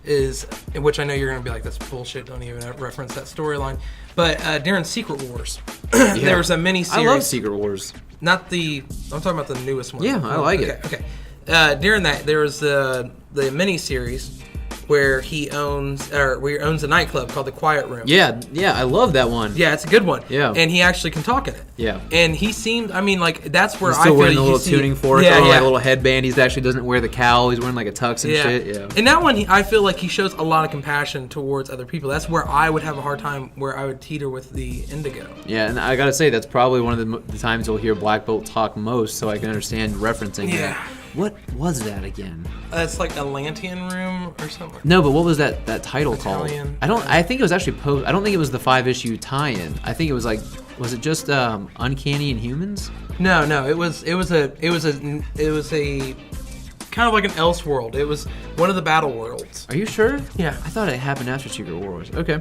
S2: is, in which I know you're gonna be like, that's bullshit. Don't even reference that storyline. But during Secret Wars, there was a mini
S1: I
S2: series.
S1: love Secret Wars.
S2: not the. I'm talking about the newest one.
S1: Yeah, I like it.
S2: Okay. During that, there was the mini series where he owns a nightclub called the Quiet Room.
S1: Yeah, I love that one.
S2: Yeah, it's a good one.
S1: Yeah.
S2: And he actually can talk in it.
S1: Yeah.
S2: And he seemed, I mean, like, that's where
S1: He's
S2: I
S1: still
S2: feel
S1: wearing the
S2: you
S1: little
S2: see-
S1: tuning fork,
S2: yeah,
S1: like
S2: yeah.
S1: a little headband. He actually doesn't wear the cowl. He's wearing like a tux and shit. Yeah.
S2: And that one, I feel like he shows a lot of compassion towards other people. That's where I would have a hard time, where I would teeter with the Indigo.
S1: Yeah, and I gotta say that's probably one of the times you'll hear Black Bolt talk most, so I can understand referencing
S2: Yeah.
S1: that. What was that again?
S2: It's like Atlantean Room or something.
S1: No, but what was that title
S2: Italian.
S1: called? I think it was actually I don't think it was the 5-issue tie-in. I think it was like, was it just Uncanny Inhumans?
S2: No, it was a kind of like an Elseworld. It was one of the battle worlds.
S1: Are you sure?
S2: Yeah.
S1: I thought it happened after Secret Wars. Okay.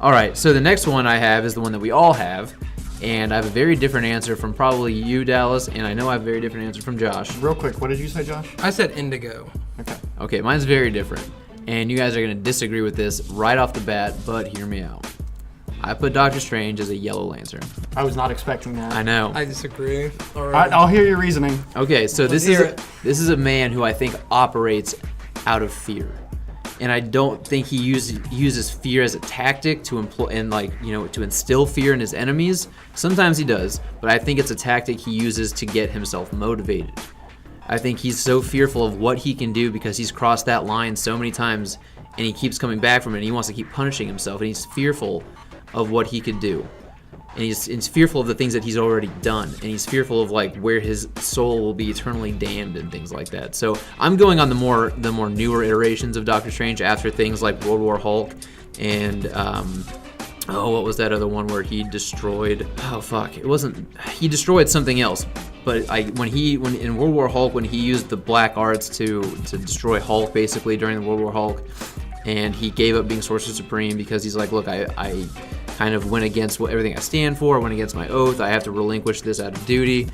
S1: All right. So the next one I have is the one that we all have, and I have a very different answer from probably you, Dallas, and I know I have a very different answer from Josh.
S3: Real quick, what did you say, Josh?
S2: I said Indigo.
S3: Okay.
S1: Okay, mine's very different, and you guys are gonna disagree with this right off the bat, but hear me out. I put Doctor Strange as a Yellow Lantern.
S3: I was not expecting that.
S1: I know.
S2: I disagree. All
S3: All
S2: right.
S3: right, I'll hear your reasoning.
S1: Okay, so
S2: Let's
S1: this
S2: hear it.
S1: is a man who I think operates out of fear, and I don't think he uses fear as a tactic to employ and to instill fear in his enemies. Sometimes he does, but I think it's a tactic he uses to get himself motivated. I think he's so fearful of what he can do because he's crossed that line so many times, and he keeps coming back from it. And he wants to keep punishing himself, and he's fearful of what he could do. And he's fearful of the things that he's already done, and he's fearful of like where his soul will be eternally damned and things like that. So I'm going on the more newer iterations of Doctor Strange after things like World War Hulk and what was that other one where he destroyed? Oh fuck, it wasn't. He destroyed something else. But when in World War Hulk, when he used the black arts to destroy Hulk basically during the World War Hulk, and he gave up being Sorcerer Supreme because he's like, look, I kind of went against everything I stand for. I went against my oath. I have to relinquish this out of duty.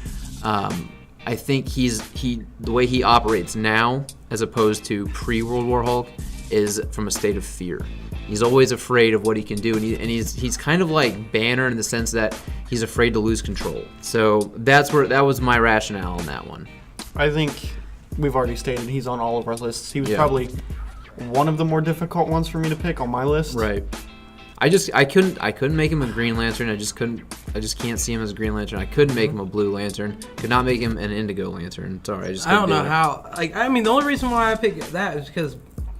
S1: I think the way he operates now, as opposed to pre-World War Hulk, is from a state of fear. He's always afraid of what he can do, and he's kind of like Banner in the sense that he's afraid to lose control. So that was my rationale on that one.
S3: I think we've already stated he's on all of our lists. He was
S1: Yeah.
S3: probably one of the more difficult ones for me to pick on my list.
S1: Right. I couldn't make him a Green Lantern. I just can't see him as a Green Lantern. I couldn't make him a Blue Lantern. Could not make him an Indigo Lantern. Sorry,
S2: I don't know how. Like, I mean, the only reason why I picked that is because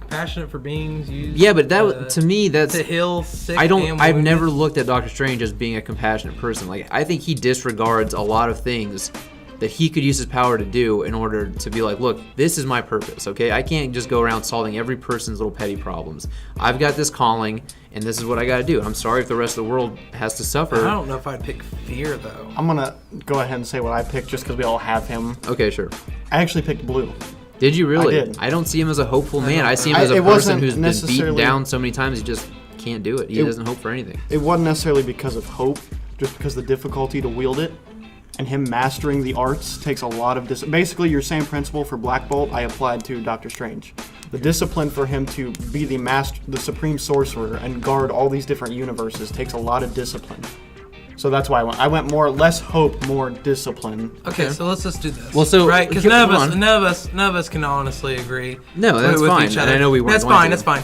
S2: passionate for beings used.
S1: Yeah, but that to me that's
S2: to heal sick.
S1: I've
S2: wounded.
S1: never looked at Doctor Strange as being a compassionate person. Like I think he disregards a lot of things that he could use his power to do in order to be like, look, this is my purpose, okay? I can't just go around solving every person's little petty problems. I've got this calling, and this is what I got to do. I'm sorry if the rest of the world has to suffer.
S2: I don't know if I'd pick fear though.
S3: I'm going to go ahead and say what I picked just because we all have him.
S1: Okay, sure.
S3: I actually picked Blue.
S1: Did you really?
S3: I did.
S1: I don't see him as a hopeful man. I see him as a
S3: it
S1: person
S3: wasn't
S1: who's been beaten
S3: necessarily-
S1: down so many times he just can't do it. He doesn't hope for anything.
S3: It wasn't necessarily because of hope, just because the difficulty to wield it. And him mastering the arts takes a lot of basically your same principle for Black Bolt I applied to Doctor Strange. The discipline for him to be the supreme sorcerer and guard all these different universes takes a lot of discipline. So that's why I went less hope, more discipline.
S2: Okay, so let's just do this.
S1: Well, so-
S2: right, because
S1: hold
S2: none
S1: on.
S2: of us can honestly agree.
S1: No, that's
S2: with
S1: fine.
S2: each
S1: And
S2: other.
S1: I know we weren't
S2: That's
S1: going
S2: fine.
S1: to.
S2: That's fine.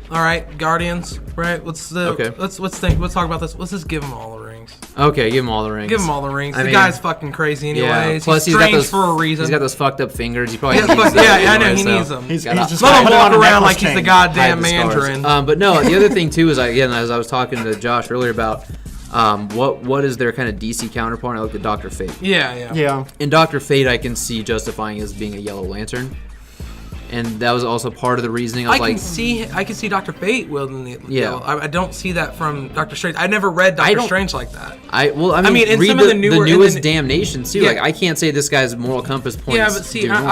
S2: All right, Guardians. Right. Let's think. Let's talk about this. Let's just give them all the rings.
S1: Okay, give him all the rings.
S2: Give him all the rings.
S1: I
S2: The
S1: mean,
S2: guy's fucking crazy anyways.
S1: Yeah. Plus,
S2: he's
S1: got
S2: strange
S1: those
S2: for a reason.
S1: He's got those fucked up fingers. He probably
S2: Yeah,
S1: needs
S2: fuck-
S1: them
S2: yeah, I know,
S1: anyway,
S2: he
S1: so
S2: needs them.
S3: He's
S1: gotta
S3: just
S2: Let him
S3: put on
S2: walk
S3: a
S2: around
S3: necklace
S2: like he's the
S3: chain.
S2: goddamn
S1: hide the scars.
S2: Mandarin.
S1: But no, the other thing too is as I was talking to Josh earlier about what is their kind of DC counterpart. I looked at Dr. Fate.
S2: Yeah.
S3: Yeah.
S1: In Dr. Fate, I can see justifying as being a Yellow Lantern, and that was also part of the reasoning.
S2: I can see Dr. Fate wielding the
S1: Yeah.
S2: yellow. I don't see that from Dr. Strange. I never read Doctor Strange like that.
S1: I mean,
S2: mean, in
S1: read
S2: some of the newer- in
S1: newest
S2: the-
S1: Damnation too.
S2: Yeah.
S1: Like I can't say this guy's moral compass points.
S2: Yeah, but see,
S1: due north.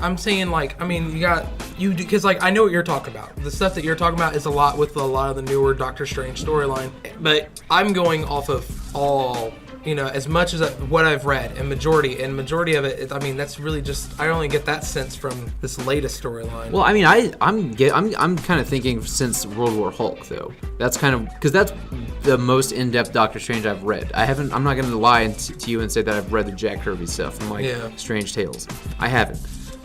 S2: I'm saying like, I mean, because like I know what you're talking about. The stuff that you're talking about is a lot with a lot of the newer Doctor Strange storyline. But I'm going off of all as much as what I've read, and majority of it, I mean, that's really just, I only get that sense from this latest storyline.
S1: Well, I mean, I'm kind of thinking since World War Hulk though. That's kind of because that's the most in-depth Doctor Strange I've read. I'm not going to lie to you and say that I've read the Jack Kirby stuff from Strange Tales. I haven't.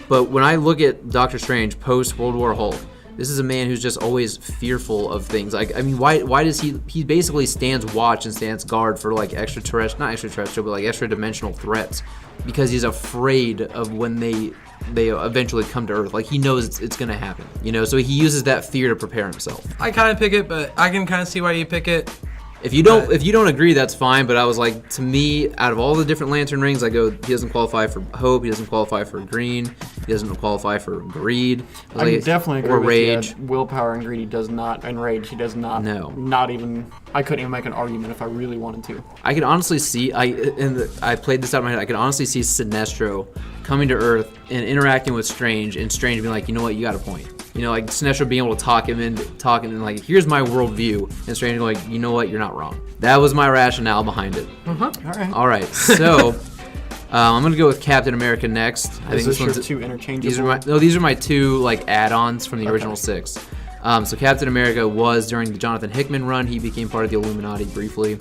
S1: But when I look at Doctor Strange post World War Hulk, this is a man who's just always fearful of things. Like, I mean, why does he basically stands watch and stands guard for like not extraterrestrial, but like extra dimensional threats, because he's afraid of when they eventually come to Earth. Like, he knows it's gonna happen, so he uses that fear to prepare himself.
S2: I kind of pick it, but I can kind of see why you pick it.
S1: If you don't agree, that's fine. But I was like, to me, out of all the different lantern rings, I go, he doesn't qualify for hope. He doesn't qualify for green. He doesn't qualify for greed.
S3: I definitely agree
S1: or
S3: with
S1: rage.
S3: you. Willpower and greed he does not, and rage he does not.
S1: No.
S3: Not even. I couldn't even make an argument if I really wanted to.
S1: I could honestly see. I played this out in my head. I could honestly see Sinestro coming to Earth and interacting with Strange, and Strange being like, you know what, you got a point. Like Sinestro being able to talk him and like, here's my worldview, and Strange going, you know what, you're not wrong. That was my rationale behind it. All right. So I'm gonna go with Captain America next.
S3: I think this your two interchangeable?
S1: These are my two like add-ons from the original 6. So Captain America was during the Jonathan Hickman run. He became part of the Illuminati briefly.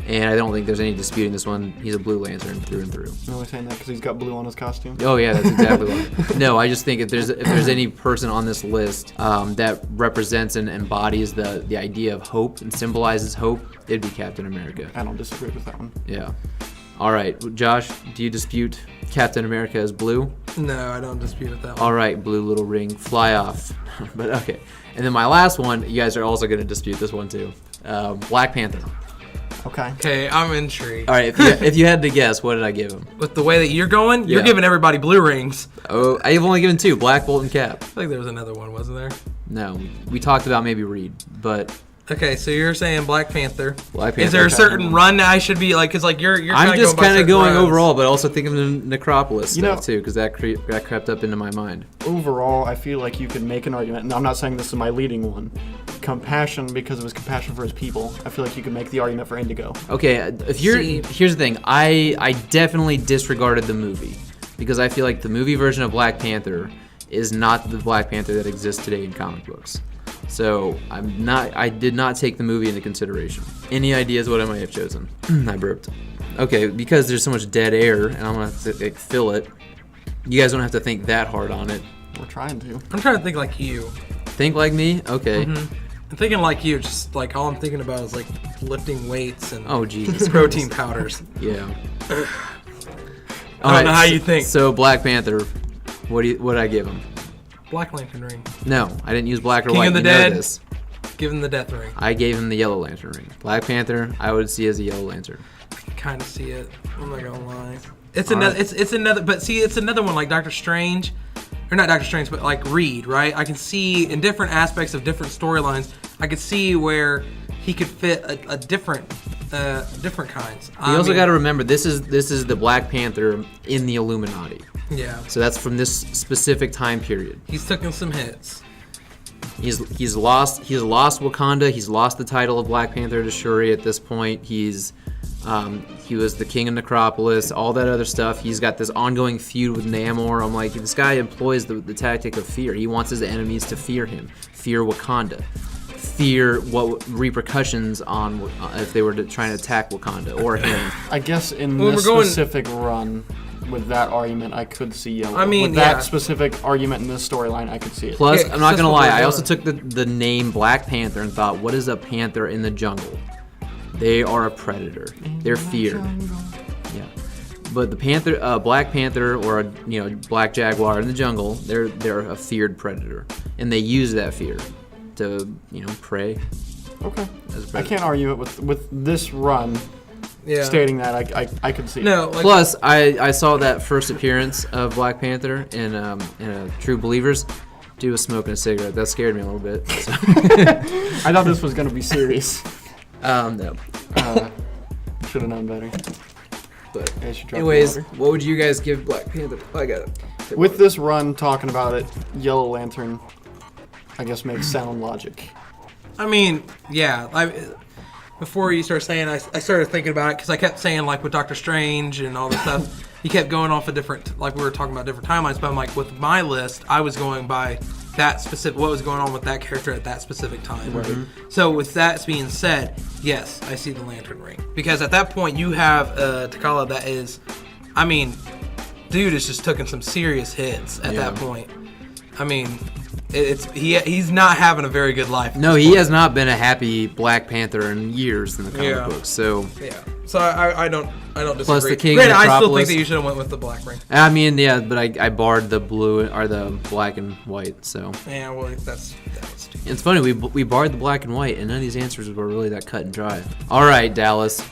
S1: And I don't think there's any disputing this one. He's a Blue Lantern through and through.
S3: You're only saying that because he's got blue on his costume?
S1: Oh, yeah, that's exactly why. No, I just think if there's any person on this list that represents and embodies the idea of hope and symbolizes hope, it'd be Captain America.
S3: I don't disagree with that one.
S1: Yeah. All right, Josh, do you dispute Captain America as blue?
S2: No, I don't dispute that one.
S1: All right, blue little ring, fly off. But okay. And then my last one, you guys are also going to dispute this one too. Black Panther.
S3: Okay,
S2: I'm intrigued.
S1: All right, if you had to guess, what did I give him?
S2: With the way that you're going, you're giving everybody blue rings.
S1: Oh, I've only given 2, Black Bolt and Cap.
S2: I feel like there was another one, wasn't there?
S1: No, we talked about maybe Reed, but...
S2: Okay, so you're saying Black Panther.
S1: Black Panther.
S2: Is there a certain run I should be like? Because like you're
S1: I'm just kind of going
S2: runs.
S1: overall, but also thinking of the Necropolis stuff too, because that crept up into my mind.
S3: Overall, I feel like you could make an argument, and I'm not saying this is my leading one. Compassion, because of his compassion for his people. I feel like you could make the argument for Indigo.
S1: Okay, here's the thing. I definitely disregarded the movie because I feel like the movie version of Black Panther is not the Black Panther that exists today in comic books. So I did not take the movie into consideration. Any ideas what I might have chosen? I burped. Okay, because there's so much dead air and I'm gonna have to fill it. You guys don't have to think that hard on it.
S3: We're trying to.
S2: I'm trying to think like you.
S1: Think like me? Okay.
S2: Mm-hmm. I'm thinking like you, just like all I'm thinking about is like lifting weights and
S1: Jesus.
S2: protein powders.
S1: Yeah.
S2: I don't know how you think.
S1: So Black Panther, what did I give him?
S2: Black Lantern ring.
S1: No, I didn't use black or
S2: King
S1: white.
S2: of the
S1: you know
S2: Dead.
S1: This.
S2: Give him the death ring.
S1: I gave him the Yellow Lantern ring. Black Panther, I would see as a Yellow Lantern.
S2: I can kind of see it. I'm not gonna lie. It's another. Right. It's another. But see, it's another one like Doctor Strange, or not Doctor Strange, but like Reed, right? I can see in different aspects of different storylines. I could see where he could fit a different kinds.
S1: You also got to remember this is the Black Panther in the Illuminati.
S2: Yeah.
S1: So that's from this specific time period.
S2: He's taken some hits.
S1: He's lost Wakanda. He's lost the title of Black Panther to Shuri at this point. He was the king of Necropolis, all that other stuff. He's got this ongoing feud with Namor. I'm like, this guy employs the tactic of fear. He wants his enemies to fear him, fear Wakanda, fear what repercussions on if they were trying to attack Wakanda or him.
S3: I guess in this specific run, with that argument, I could see Yellow.
S2: I mean,
S3: with that specific argument in this storyline, I could see it.
S1: Plus, I'm not gonna lie, I also took the name Black Panther and thought, what is a panther in the jungle? They are a predator. They're feared. Yeah, but the panther, Black Panther, or Black Jaguar in the jungle, they're a feared predator, and they use that fear to prey.
S3: Okay, I can't argue it with this run.
S2: Yeah.
S3: Stating that I could see.
S2: No.
S1: Like, plus, I saw that first appearance of Black Panther in True Believers. Dude was smoking a cigarette. That scared me a little bit. So.
S3: I thought this was gonna be serious.
S1: No.
S3: Should have known better.
S1: But anyways, what would you guys give Black Panther? I got it.
S3: With this run, talking about it, Yellow Lantern, I guess makes sound logic.
S2: I mean, yeah. before you started saying, I started thinking about it because I kept saying, like, with Doctor Strange and all this stuff, you kept going off of different, like, we were talking about different timelines, but I'm like, with my list, I was going by that specific, what was going on with that character at that specific time. Mm-hmm. So with that being said, yes, I see the Lantern Ring. Because at that point, you have T'Challa that is, I mean, dude is just taking some serious hits at that point. I mean, he's not having a very good life.
S1: No, he has not been a happy Black Panther in years in the comic books. So
S2: so I don't disagree.
S1: Plus the King
S2: Granted, I still
S1: Metropolis.
S2: think that you should have went with the Black Ring.
S1: I mean, yeah, but I barred the blue or the black and white. So
S2: Yeah, well, that was stupid.
S1: it's funny we barred the black and white, and none of these answers were really that cut and dry. All right, Dallas.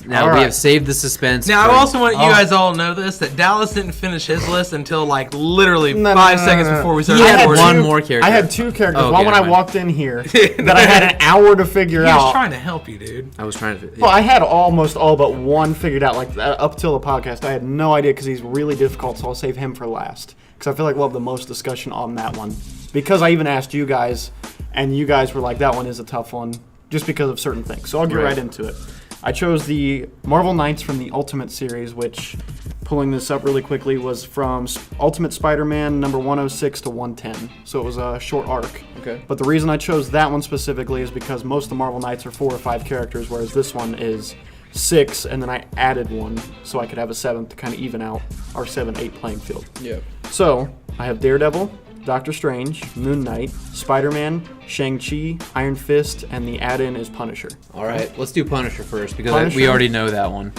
S1: Now
S3: All
S1: we
S3: right.
S1: have saved the suspense.
S2: Now, I
S1: for-
S2: also want you guys all to know this, that Dallas didn't finish his list until, like, literally 5 seconds before we started
S1: He had
S2: recording.
S1: one more character.
S3: I had 2 characters.
S1: Oh,
S3: one
S1: okay,
S3: when I
S1: never mind.
S3: walked in here that I had an hour to figure
S2: He was
S3: out.
S2: trying to help you, dude.
S1: I was trying to.
S3: Well, I had almost all but one figured out. Like up till the podcast, I had no idea because he's really difficult. So I'll save him for last because I feel like we'll have the most discussion on that one. Because I even asked you guys, and you guys were like, "That one is a tough one," just because of certain things. So I'll get right into it. I chose the Marvel Knights from the Ultimate series, which, pulling this up really quickly, was from Ultimate Spider-Man number 106 to 110. So it was a short arc.
S1: Okay.
S3: But the reason I chose that one specifically is because most of the Marvel Knights are 4 or 5 characters, whereas this one is 6, and then I added one so I could have a 7th to kind of even out our 7-8 playing field.
S1: Yeah.
S3: So I have Daredevil, Doctor Strange, Moon Knight, Spider-Man, Shang-Chi, Iron Fist, and the add-in is Punisher.
S1: All right, let's do Punisher first because
S3: Punisher?
S1: we already know that one.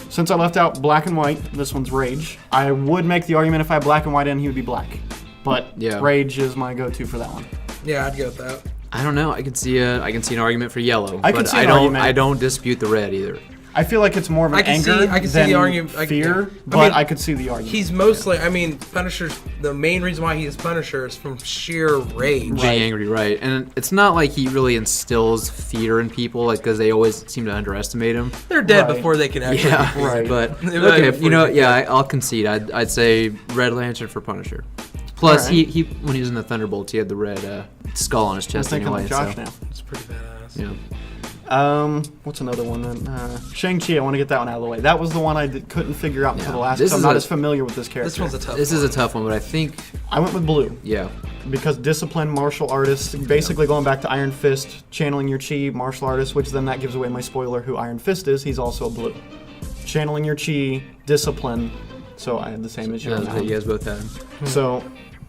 S3: Since I left out Black and White, this one's Rage. I would make the argument if I had Black and White in, he would be Black. But
S1: Yeah.
S3: Rage is my go-to for that one.
S2: Yeah, I'd go with that.
S1: I don't know. I can see an argument for yellow,
S3: I can
S1: but
S3: see
S1: I
S3: an
S1: don't.
S3: argument.
S1: I don't dispute the red either.
S3: I feel like it's more of an
S2: I can see-
S3: anger
S2: I can see
S3: than
S2: the argument-
S3: fear,
S2: I
S3: but
S2: mean,
S3: I could see the argument.
S2: He's mostly, I mean, Punisher's, the main reason why he is Punisher is from sheer rage.
S1: Being angry, right? And it's not like he really instills fear in people, like because they always seem to underestimate him.
S2: They're dead
S3: Right.
S2: before they can actually
S1: Yeah,
S2: be
S3: Right.
S1: But
S2: Right
S1: okay,
S2: before
S1: you know,
S2: you
S1: yeah, I'll concede. I'd say Red Lantern for Punisher. Plus,
S3: Alright.
S1: he when he was in the Thunderbolts, he had the red skull on his
S3: I'm
S1: chest
S3: thinking
S1: anyway.
S3: like Josh
S1: so,
S3: now.
S2: It's pretty badass.
S1: yeah.
S3: What's another one then? Shang-Chi, I want to get that one out of the way. That was the one I couldn't figure out until
S1: Yeah.
S3: the last,
S1: This
S3: because I'm
S1: is
S3: not
S1: a-
S3: as familiar with this character.
S2: This one's a tough
S1: This
S2: one.
S1: is a tough one, but I think,
S3: I went with Blue.
S1: yeah.
S3: Because disciplined martial artist, basically going back to Iron Fist, channeling your chi, martial artist, which then that gives away my spoiler who Iron Fist is. He's also a Blue. Channeling your chi, discipline. So I had the same as you.
S1: Yeah, you guys both had him.
S3: So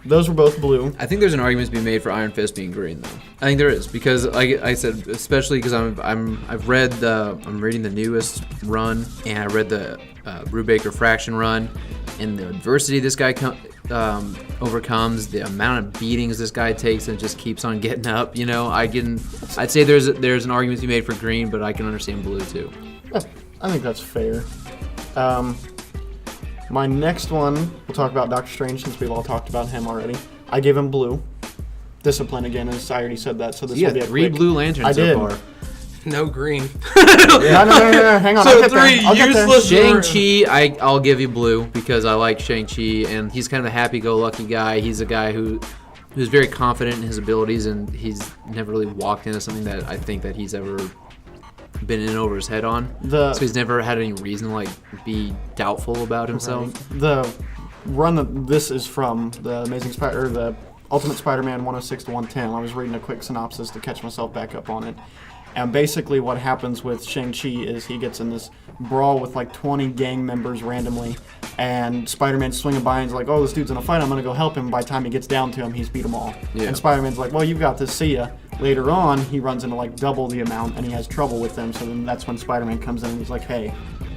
S3: those were both Blue.
S1: I think there's an argument to be made for Iron Fist being green, though. I think there is because, like I said, especially because I'm reading the newest run, and I read the Brubaker Fraction run, and the adversity this guy overcomes, the amount of beatings this guy takes, and just keeps on getting up. You know, I'd say there's an argument to be made for green, but I can understand blue too.
S3: I think that's fair. My next one, we'll talk about Doctor Strange since we've all talked about him already. I gave him Blue. Discipline again, as I already said that, so this
S1: You
S3: will be
S1: got
S3: a
S1: 3
S3: quick.
S1: blue lanterns
S3: I
S1: so
S3: did.
S1: far.
S2: No green.
S3: No, hang on.
S2: So
S3: I'll get
S2: 3
S3: there. I'll get there.
S2: useless-
S1: Shang-Chi, I'll give you blue because I like Shang-Chi, and he's kind of a happy-go-lucky guy. He's a guy who's very confident in his abilities, and he's never really walked into something that I think that he's ever been in over his head on. So he's never had any reason to be doubtful about himself.
S3: The run that this is from, the Ultimate Spider-Man 106 to 110. I was reading a quick synopsis to catch myself back up on it. And basically what happens with Shang-Chi is he gets in this brawl with 20 gang members randomly, and Spider-Man's swinging by and is like, oh, this dude's in a fight, I'm going to go help him. By the time he gets down to him, he's beat them all.
S1: Yeah.
S3: And Spider-Man's like, well, you've got this, see ya. Later on, he runs into double the amount, and he has trouble with them, so then that's when Spider-Man comes in and he's like, hey,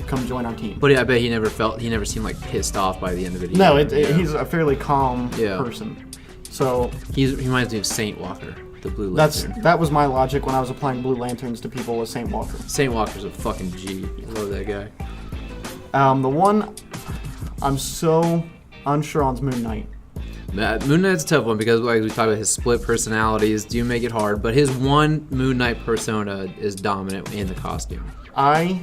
S3: come join our team.
S1: But I bet he never seemed pissed off by the end of it.
S3: No,
S1: either. Yeah.
S3: he's a fairly calm
S1: Yeah.
S3: person. So
S1: He reminds me of Saint Walker, the Blue Lantern.
S3: that was my logic when I was applying Blue Lanterns to people with Saint Walker.
S1: Saint Walker's a fucking G. I love that guy.
S3: The one I'm so unsure on is Moon Knight.
S1: Moon Knight's a tough one because like we talked about his split personalities do make it hard, but his one Moon Knight persona is dominant in the costume.
S3: I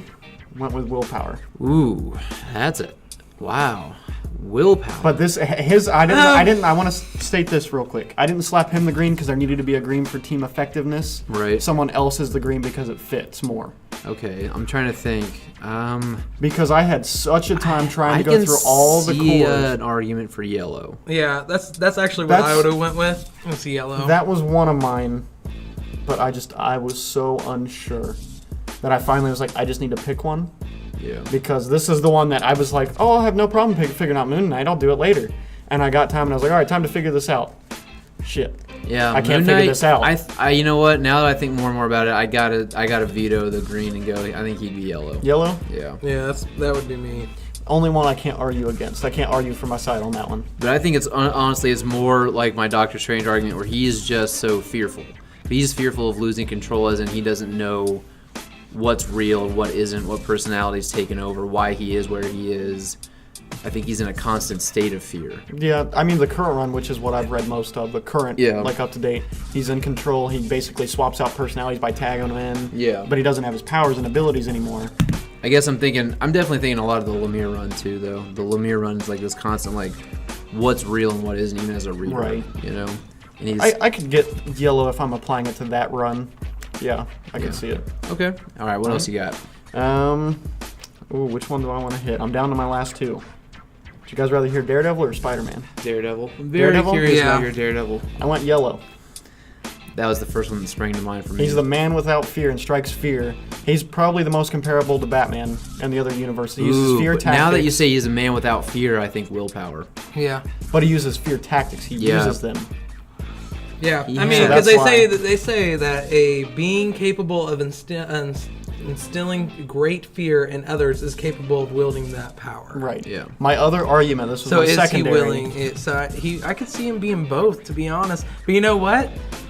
S3: went with Willpower.
S1: Ooh, that's it. Wow. willpower.
S3: But I want to state this real quick. I didn't slap him the green because there needed to be a green for team effectiveness.
S1: Right.
S3: Someone else is the green because it fits more.
S1: Okay, I'm trying to think.
S3: Because I had such a time trying to go through all the
S1: I can see
S3: cores.
S1: an argument for yellow.
S2: Yeah, that's actually what I would have went with. It's yellow.
S3: That was one of mine, but I was so unsure that I finally was like, I just need to pick one.
S1: Yeah.
S3: Because this is the one that I was like, oh, I'll have no problem figuring out Moon Knight. I'll do it later. And I got time, and I was like, all right, time to figure this out. Shit.
S1: Yeah,
S3: I can't
S1: Moon
S3: figure
S1: Knight,
S3: this out.
S1: I you know what? Now that I think more and more about it, I gotta veto the green and go. I think he'd be yellow.
S3: Yellow?
S1: Yeah.
S2: Yeah, that would be me.
S3: Only one I can't argue against. I can't argue for my side on that one.
S1: But I think it's honestly, it's more like my Doctor Strange argument, where he is just so fearful. He's fearful of losing control, as in he doesn't know what's real, what isn't, what personality's taken over, why he is where he is. I think he's in a constant state of fear.
S3: Yeah, I mean, the current run, which is what I've read most of, the current, like up to date, he's in control. He basically swaps out personalities by tagging them in.
S1: Yeah.
S3: But he doesn't have his powers and abilities anymore.
S1: I guess I'm definitely thinking a lot of the Lemire run too, though. The Lemire run is like this constant, like, what's real and what isn't, even as a reader.
S3: Right.
S1: You know? And he's,
S3: I could get yellow if I'm applying it to that run. Yeah, I can see it.
S1: Okay. All right, what else you got?
S3: Which one do I want to hit? I'm down to my last two. Would you guys rather hear Daredevil or Spider-Man?
S1: Daredevil. I'm very
S3: Daredevil?
S1: curious
S2: Yeah.
S1: about your Daredevil.
S3: I went yellow.
S1: That was the first one that sprang to mind for me.
S3: He's the man without fear and strikes fear. He's probably the most comparable to Batman and the other universe. He uses fear
S1: but
S3: tactics.
S1: now that you say he's a man without fear, I think willpower.
S2: Yeah.
S3: But he uses fear tactics. He uses them.
S2: Yeah,
S1: Yeah.
S2: I mean,
S1: So
S2: because
S3: that's
S2: they say that a being capable of instilling great fear in others is capable of wielding that power.
S3: Right.
S1: Yeah.
S3: My other argument, this was
S2: So
S3: my
S2: is
S3: secondary.
S2: he willing? I could see him being both, to be honest. But you know what?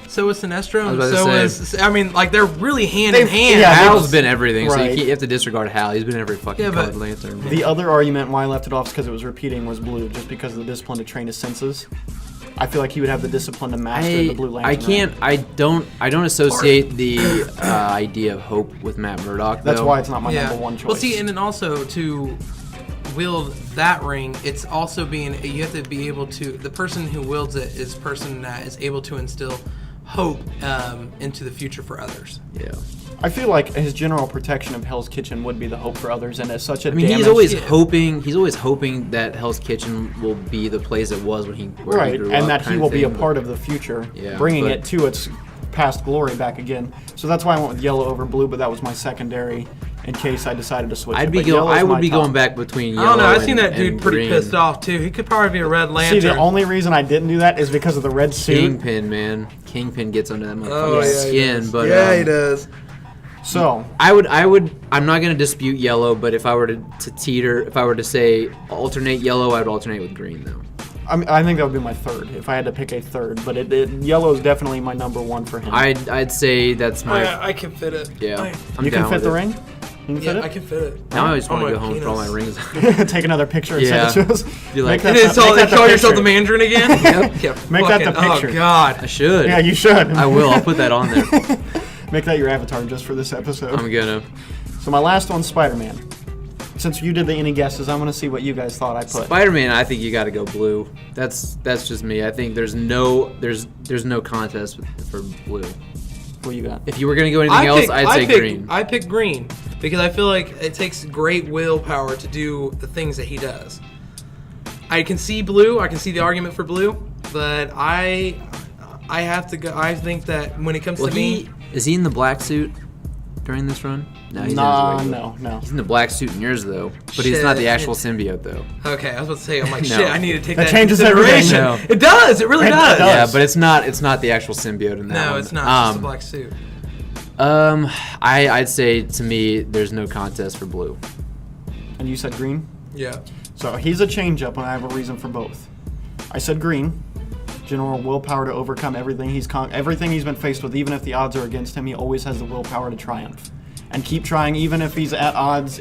S2: So is Sinestro,
S1: I
S2: and
S1: was about
S2: so
S1: to
S2: is. I mean, like they're really hand in hand.
S3: yeah,
S1: Hal's been everything, so
S3: Right.
S1: you have to disregard Hal. He's been every fucking
S2: Yeah, but-
S1: colored lantern.
S3: The other argument why I left it off is because it was repeating was blue, just because of the discipline to train his senses. I feel like he would have the discipline to master the Blue Lantern.
S1: I don't associate the idea of hope with Matt Murdock.
S3: That's
S1: though.
S3: why it's not my
S2: Yeah.
S3: number one choice.
S2: Well, see, and then also to wield that ring, it's also you have to be able to. The person who wields it is a person that is able to instill hope into the future for others.
S1: Yeah.
S3: I feel like his general protection of Hell's Kitchen would be the hope for others, and as such a
S1: I mean,
S3: damage,
S1: he's always
S2: Yeah.
S1: hoping. He's always hoping that Hell's Kitchen will be the place it was when he where
S3: right,
S1: he grew
S3: and
S1: up,
S3: that he
S1: kind of
S3: will be a
S1: thing,
S3: part of the future,
S1: Yeah,
S3: bringing
S1: but-
S3: it to its past glory back again. So that's why I went with yellow over blue, but that was my secondary in case I decided to switch.
S1: I
S3: it.
S1: would
S3: But
S1: be
S3: yellow's my top.
S1: going back between yellow.
S2: I don't know. I've
S1: and-
S2: seen that dude
S1: and
S2: pretty
S1: green.
S2: pissed off too. He could probably be a Red Lantern.
S3: See, the only reason I didn't do that is because of the red suit.
S1: Kingpin, man. Kingpin gets under that motherfucker's
S2: Oh, yeah, he
S1: skin,
S2: does.
S1: but
S2: yeah, he does.
S3: So
S1: I would. I'm not gonna dispute yellow, but if I were to teeter, if I were to say alternate yellow, I would alternate with green though.
S3: I think that would be my third if I had to pick a third. But yellow is definitely my number one for him.
S1: I'd say that's my.
S2: I can fit it.
S1: Yeah, I'm
S3: you
S1: down
S3: can fit
S1: with
S3: the
S1: it.
S3: ring. You can
S2: Yeah,
S3: fit
S2: I can fit it.
S1: Now I just want
S2: On
S1: to go
S2: my
S1: home for all my
S2: penis.
S1: rings.
S3: it. Take another picture and
S1: Yeah.
S3: send it to us.
S1: Be like,
S3: Make
S2: And then
S3: make that the
S2: call yourself
S3: picture.
S2: the Mandarin again? Yep.
S3: Make that the picture.
S2: Oh, God.
S1: I should.
S3: Yeah, you should.
S1: I will. I'll put that on there.
S3: Make that your avatar just for this episode.
S1: I'm gonna.
S3: So my last one's Spider-Man. Since you did the any guesses, I'm gonna see what you guys thought I put.
S1: Spider-Man, I think you got to go blue. That's just me. I think there's no contest for blue.
S3: What you got?
S1: If you were gonna go anything else, I'd say green.
S2: I pick green because I feel like it takes great willpower to do the things that he does. I can see blue. I can see the argument for blue, but I have to go. I think that when it comes
S1: Well,
S2: to me,
S1: is he in the black suit during this run? No, he's
S3: Nah,
S1: in his regular.
S3: no.
S1: He's in the black suit in yours though, but he's not the actual symbiote though.
S2: okay, I was about to say, I'm like,
S1: No.
S2: shit, I need to take
S3: That
S2: that,
S3: changes
S2: into
S3: everything.
S2: consideration.
S1: No.
S2: It does. It really
S3: It
S2: does.
S3: does.
S1: Yeah, but it's not the actual symbiote in that
S2: No,
S1: one.
S2: it's not. It's just a black suit.
S1: I'd say to me, there's no contest for blue.
S3: And you said green?
S2: Yeah.
S3: So he's a change-up, and I have a reason for both. I said green. General willpower to overcome everything everything he's been faced with, even if the odds are against him, he always has the willpower to triumph. And keep trying, even if he's at odds.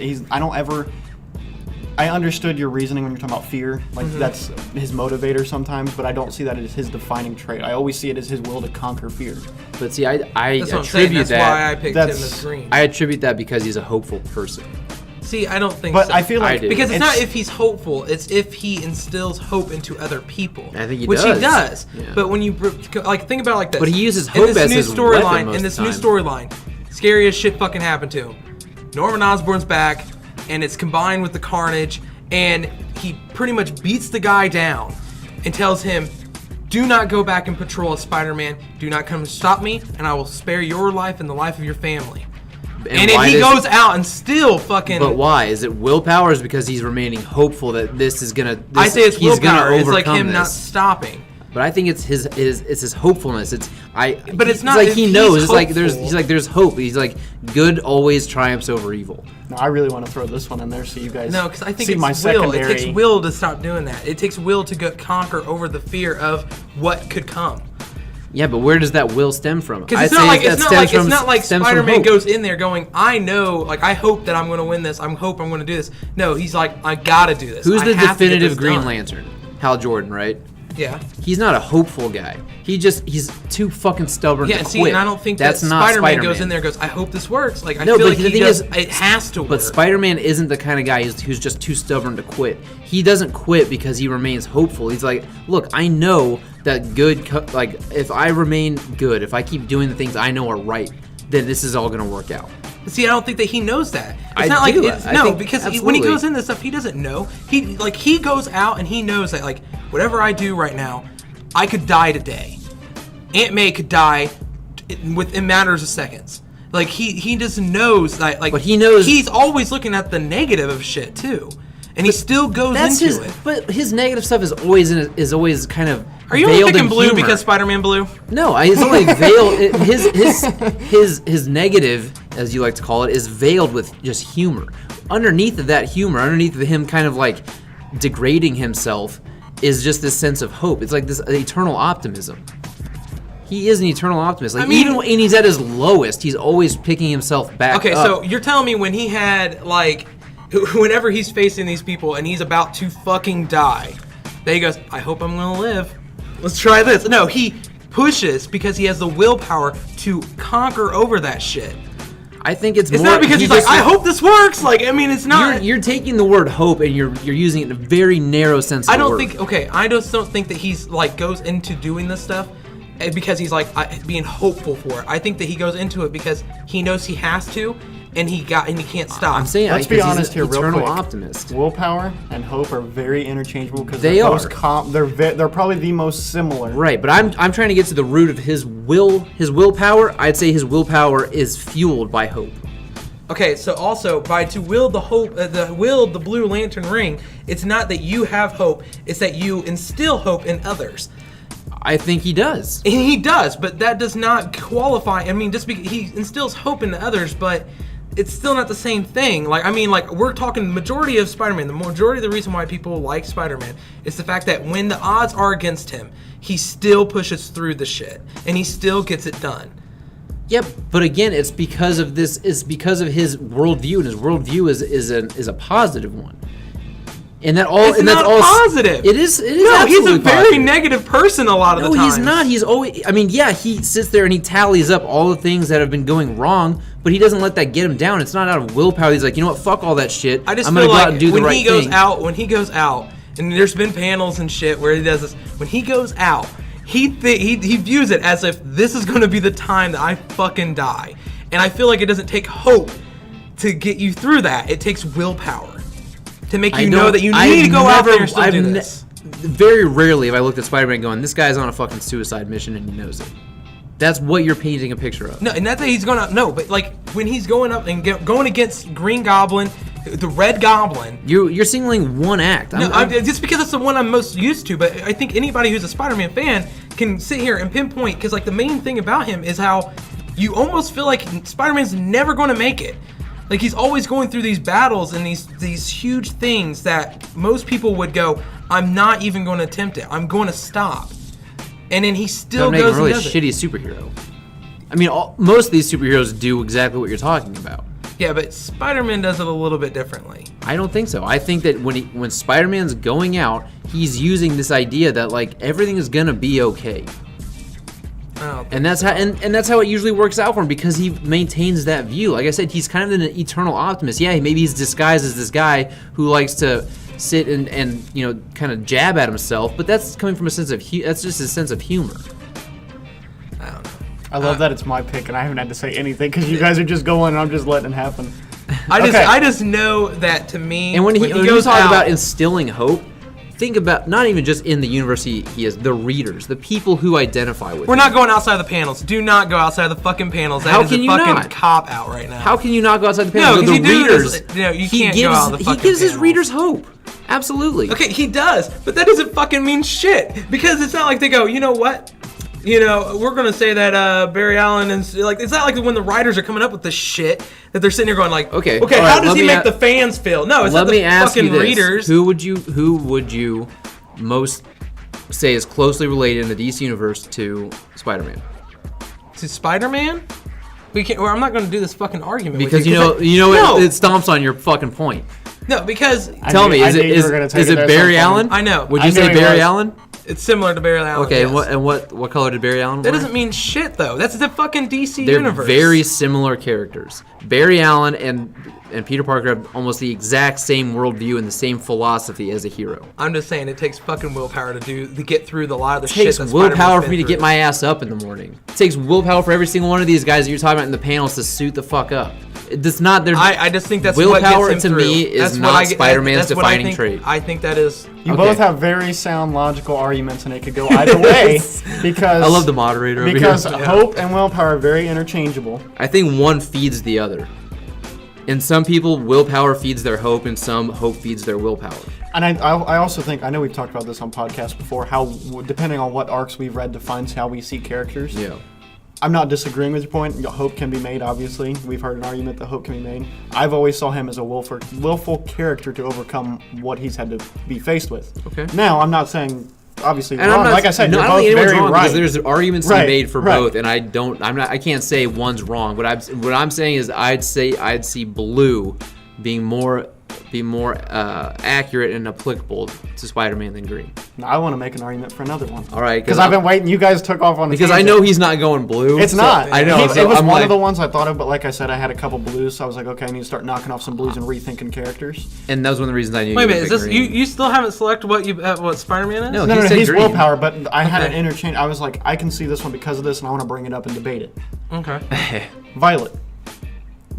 S3: I understood your reasoning when you're talking about fear. Like, that's his motivator sometimes, but I don't see that as his defining trait. I always see it as his will to conquer fear.
S1: But see, I
S2: That's what I'm saying.
S1: attribute
S2: That's why I
S1: that.
S2: picked him
S3: That's-
S2: as green.
S1: I attribute that because he's a hopeful person.
S2: See, I don't think
S3: But
S2: so.
S3: I feel like
S1: I do.
S2: Because it's not if he's hopeful, it's if he instills hope into other people.
S1: I think he
S2: which
S1: does.
S2: he does.
S1: Yeah.
S2: But when you like think about it like this.
S1: But he uses
S2: In
S1: hope
S2: this
S1: as
S2: new
S1: his
S2: storyline.
S1: weapon most
S2: In this
S1: of the
S2: new
S1: time.
S2: storyline, scariest shit fucking happened to him. Norman Osborn's back, and it's combined with the Carnage, and he pretty much beats the guy down and tells him, "Do not go back and patrol as Spider-Man. Do not come and stop me, and I will spare your life and the life of your family." And then
S1: why
S2: he
S1: does-
S2: goes out and still fucking.
S1: But why? Is it willpower? Or is it because he's remaining hopeful that this is gonna?
S2: I say it's
S1: he's gonna
S2: willpower. It's like
S1: overcome
S2: him not
S1: this.
S2: stopping.
S1: But I think it's his hopefulness.
S2: But it's not
S1: like
S2: if
S1: he
S2: he's
S1: knows. It's like
S2: hopeful.
S1: there's hope. He's like good always triumphs over evil.
S3: No, I really want to throw this one in there so you guys
S2: No, because I think
S3: see
S2: it's
S3: my
S2: will.
S3: secondary.
S2: It takes will to stop doing that. It takes will to conquer over the fear of what could come.
S1: Yeah, but where does that will stem from?
S2: Because
S1: I'd
S2: it's
S1: say
S2: not like
S1: that
S2: it's not like
S1: stems from
S2: Spider-Man
S1: hope.
S2: goes in there going, "I know, like I hope that I'm going to win this. I hope I'm going to do this." No, he's like, "I gotta do this."
S1: Who's
S2: I
S1: the
S2: have to get
S1: definitive
S2: this
S1: Green
S2: done."
S1: Lantern? Hal Jordan, right?
S2: Yeah.
S1: He's not a hopeful guy. He's too fucking stubborn
S2: Yeah,
S1: to
S2: see,
S1: quit.
S2: and I don't think
S1: that's
S2: that
S1: not
S2: Spider-Man
S1: Spider-Man
S2: goes in there and goes, "I hope this works." Like I
S1: No,
S2: feel
S1: but
S2: like
S1: the
S2: he
S1: thing
S2: does.
S1: is-
S2: It has to work.
S1: But Spider-Man isn't the kind of guy who's just too stubborn to quit. He doesn't quit because he remains hopeful. He's like, look, I know that like if I remain good, if I keep doing the things I know are right, then this is all gonna work out.
S2: See, I don't think that he knows that. It's
S1: I
S2: not
S1: do.
S2: like it's,
S1: I
S2: no,
S1: think
S2: because when he
S1: absolutely.
S2: goes into stuff, he doesn't know. He goes out and he knows that like whatever I do right now, I could die today. Aunt May could die within matters of seconds. Like he just knows that like.
S1: But he knows-
S2: he's always looking at the negative of shit too, and he still goes
S1: That's
S2: into
S1: his.
S2: it.
S1: But his negative stuff is always kind of.
S2: Are you
S1: veiled
S2: only picking
S1: in
S2: blue
S1: humor.
S2: because Spider-Man blue?
S1: No, it's only veiled. His negative, as you like to call it, is veiled with just humor. Underneath of that humor, underneath of him kind of like degrading himself, is just this sense of hope. It's like this eternal optimism. He is an eternal optimist. Like
S2: I mean-
S1: even when he's at his lowest, he's always picking himself back
S2: Okay,
S1: up.
S2: so you're telling me when he had like, whenever he's facing these people and he's about to fucking die, then he goes, "I hope I'm gonna live. Let's try this." No, he pushes because he has the willpower to conquer over that shit.
S1: I think it's
S2: It's
S1: more
S2: not because he's like, "I hope this works." Like, I mean, it's not.
S1: you're taking the word hope and you're using it in a very narrow sense. Of
S2: I
S1: the
S2: don't
S1: word.
S2: think. Okay, I just don't think that he's like goes into doing this stuff because he's like being hopeful for it. I think that he goes into it because he knows he has to, and he can't stop.
S1: I'm saying
S3: Let's be
S1: because he's
S3: honest
S1: an
S3: here, real
S1: eternal
S3: quick.
S1: optimist.
S3: Willpower and hope are very interchangeable because
S1: They
S3: they're
S1: are.
S3: they're probably the most similar.
S1: Right, but I'm trying to get to the root of his willpower. I'd say his willpower is fueled by hope.
S2: Okay, so also to wield the Blue Lantern ring, it's not that you have hope; it's that you instill hope in others.
S1: I think he does.
S2: And he does, but that does not qualify. I mean, just because he instills hope in others, but it's still not the same thing. Like, I mean, like we're talking the majority of Spider-Man. The majority of the reason why people like Spider-Man is the fact that when the odds are against him, he still pushes through the shit and he still gets it done.
S1: Yep, but again, it's because of this. It's because of his worldview, and his worldview is a positive one. And that all
S2: It's
S1: and
S2: not
S1: that's all
S2: positive.
S1: It is. It is.
S2: No, he's a
S1: absolutely
S2: very
S1: positive.
S2: negative person a lot of
S1: No,
S2: the time.
S1: he's not. He's always. I mean, yeah, he sits there and he tallies up all the things that have been going wrong, but he doesn't let that get him down. It's not out of willpower. He's like, you know what? Fuck all that shit.
S2: I just
S1: I'm
S2: feel
S1: gonna go
S2: like
S1: out and do the
S2: when
S1: right
S2: he goes
S1: thing.
S2: out, and there's been panels and shit where he does this. When he goes out, he views it as if this is going to be the time that I fucking die. And I feel like it doesn't take hope to get you through that. It takes willpower to make you know that you need to go out there and still do this.
S1: Very rarely have I looked at Spider-Man going, this guy's on a fucking suicide mission and he knows it. That's what you're painting a picture of.
S2: No, and that's that he's gonna no, but like when he's going up and going against Green Goblin, the Red Goblin.
S1: You're singling one act.
S2: Just because it's the one I'm most used to, but I think anybody who's a Spider-Man fan can sit here and pinpoint because like the main thing about him is how you almost feel like Spider-Man's never going to make it. Like he's always going through these battles and these huge things that most people would go, I'm not even going to attempt it. I'm going to stop. And then he still
S1: That would make
S2: goes
S1: him a really
S2: and does
S1: shitty
S2: it.
S1: superhero. I mean, most of these superheroes do exactly what you're talking about.
S2: Yeah, but Spider-Man does it a little bit differently.
S1: I don't think so. I think that when Spider-Man's going out, he's using this idea that like everything is gonna be okay.
S2: Oh,
S1: And that's how and that's how it usually works out for him because he maintains that view. Like I said, he's kind of an eternal optimist. Yeah, maybe he's disguised as this guy who likes to sit and you know kind of jab at himself, but that's coming from a sense of that's just a sense of humor.
S2: I don't know.
S3: I love that it's my pick and I haven't had to say anything because you guys are just going and I'm just letting it happen.
S2: I just know that to me.
S1: And when he
S2: goes
S1: talk
S2: out,
S1: about instilling hope, think about not even just in the university he is, the readers, the people who identify with
S2: we're
S1: him.
S2: not going outside the panels. Do not go outside the fucking panels. That
S1: How
S2: is
S1: can
S2: a
S1: you
S2: fucking
S1: not?
S2: cop out right now.
S1: How can you not go outside the
S2: No,
S1: panels?
S2: 'cause
S1: the
S2: you do
S1: readers,
S2: this- you know, you
S1: he
S2: can't go
S1: gives
S2: out of the
S1: he
S2: fucking
S1: gives his
S2: panels.
S1: readers hope. Absolutely.
S2: Okay, he does, but that doesn't fucking mean shit because it's not like they go, you know what? You know, we're gonna say that Barry Allen and like it's not like when the writers are coming up with this shit that they're sitting here going like,
S1: Okay,
S2: how
S1: all right,
S2: does
S1: let
S2: he
S1: me
S2: make
S1: a-
S2: the fans feel? No, it's
S1: Let
S2: not
S1: me
S2: the
S1: ask
S2: fucking
S1: you this:
S2: readers.
S1: Who would you most say is closely related in the DC universe to Spider-Man?
S2: To Spider-Man? We can't. Or I'm not gonna do this fucking argument
S1: Because
S2: with you.
S1: know it stomps on your fucking point.
S2: No, because
S1: Tell me,
S3: I
S1: is
S3: knew
S1: it
S3: you were gonna take
S1: is
S3: it
S1: it
S3: there
S1: Barry
S3: at some point.
S1: Allen?
S2: I know.
S1: Would
S3: I
S1: you
S3: knew
S1: say
S3: he
S1: Barry
S3: was.
S1: Allen?
S2: it's similar to Barry Allen.
S1: Okay,
S2: yes.
S1: and what color did Barry Allen
S2: That
S1: wear?
S2: doesn't mean shit though. That's the fucking DC
S1: They're
S2: universe.
S1: very similar characters. Barry Allen and Peter Parker have almost the exact same worldview and the same philosophy as a hero.
S2: I'm just saying it takes fucking willpower to get through the lot of the
S1: It
S2: shit.
S1: takes
S2: that
S1: willpower
S2: Spider-Man's
S1: for me to
S2: been
S1: get
S2: through.
S1: my ass up in the morning. It takes willpower for every single one of these guys that you're talking about in the panels to suit the fuck up. It's not their
S2: I just think that's
S1: willpower
S2: what gets him
S1: to
S2: through.
S1: me is
S2: That's what
S1: not
S2: I get-
S1: Spider-Man's
S2: that's what I
S1: defining
S2: think-
S1: trait.
S2: I think that is.
S3: You
S1: Okay.
S3: both have very sound, logical arguments, and it could go either way because
S1: I love the moderator over
S3: because
S1: here.
S3: hope and willpower are very interchangeable.
S1: I think one feeds the other. And some people, willpower feeds their hope, and some hope feeds their willpower.
S3: And I also think I know we've talked about this on podcasts before. How depending on what arcs we've read defines how we see characters.
S1: Yeah.
S3: I'm not disagreeing with your point. Hope can be made, obviously. We've heard an argument that hope can be made. I've always saw him as a willful character to overcome what he's had to be faced with.
S1: Okay.
S3: Now, I'm not saying, obviously,
S1: And
S3: wrong.
S1: I'm not,
S3: Like I said,
S1: no,
S3: you're
S1: I don't
S3: both
S1: think anyone's
S3: very
S1: wrong
S3: right.
S1: because there's arguments to
S3: Right,
S1: be made for
S3: right.
S1: both, and I can't say one's wrong. What I'm saying is I'd see Blue being more accurate and applicable to Spider-Man than Green.
S3: Now, I want to make an argument for another one.
S1: All right,
S3: Because I've been waiting. You guys took off on a
S1: because I
S3: tangent.
S1: know he's not going blue.
S3: It's
S1: so-
S3: not.
S1: I know.
S3: It was
S1: I'm
S3: one
S1: like,
S3: of the ones I thought of, but like I said, I had a couple blues, so I was like, okay, I need to start knocking off some blues and rethinking characters.
S1: and that was one of the reasons I knew.
S2: Wait a
S1: you would
S2: minute, is
S1: pick
S2: this
S1: Green.
S2: you still haven't selected what Spider-Man is?
S1: No.
S3: No,
S1: He
S3: no,
S1: said
S3: he's
S1: green.
S3: willpower, but I had an
S2: Okay.
S3: interchange. I was like, I can see this one because of this, and I want to bring it up and debate it.
S2: Okay.
S3: Violet,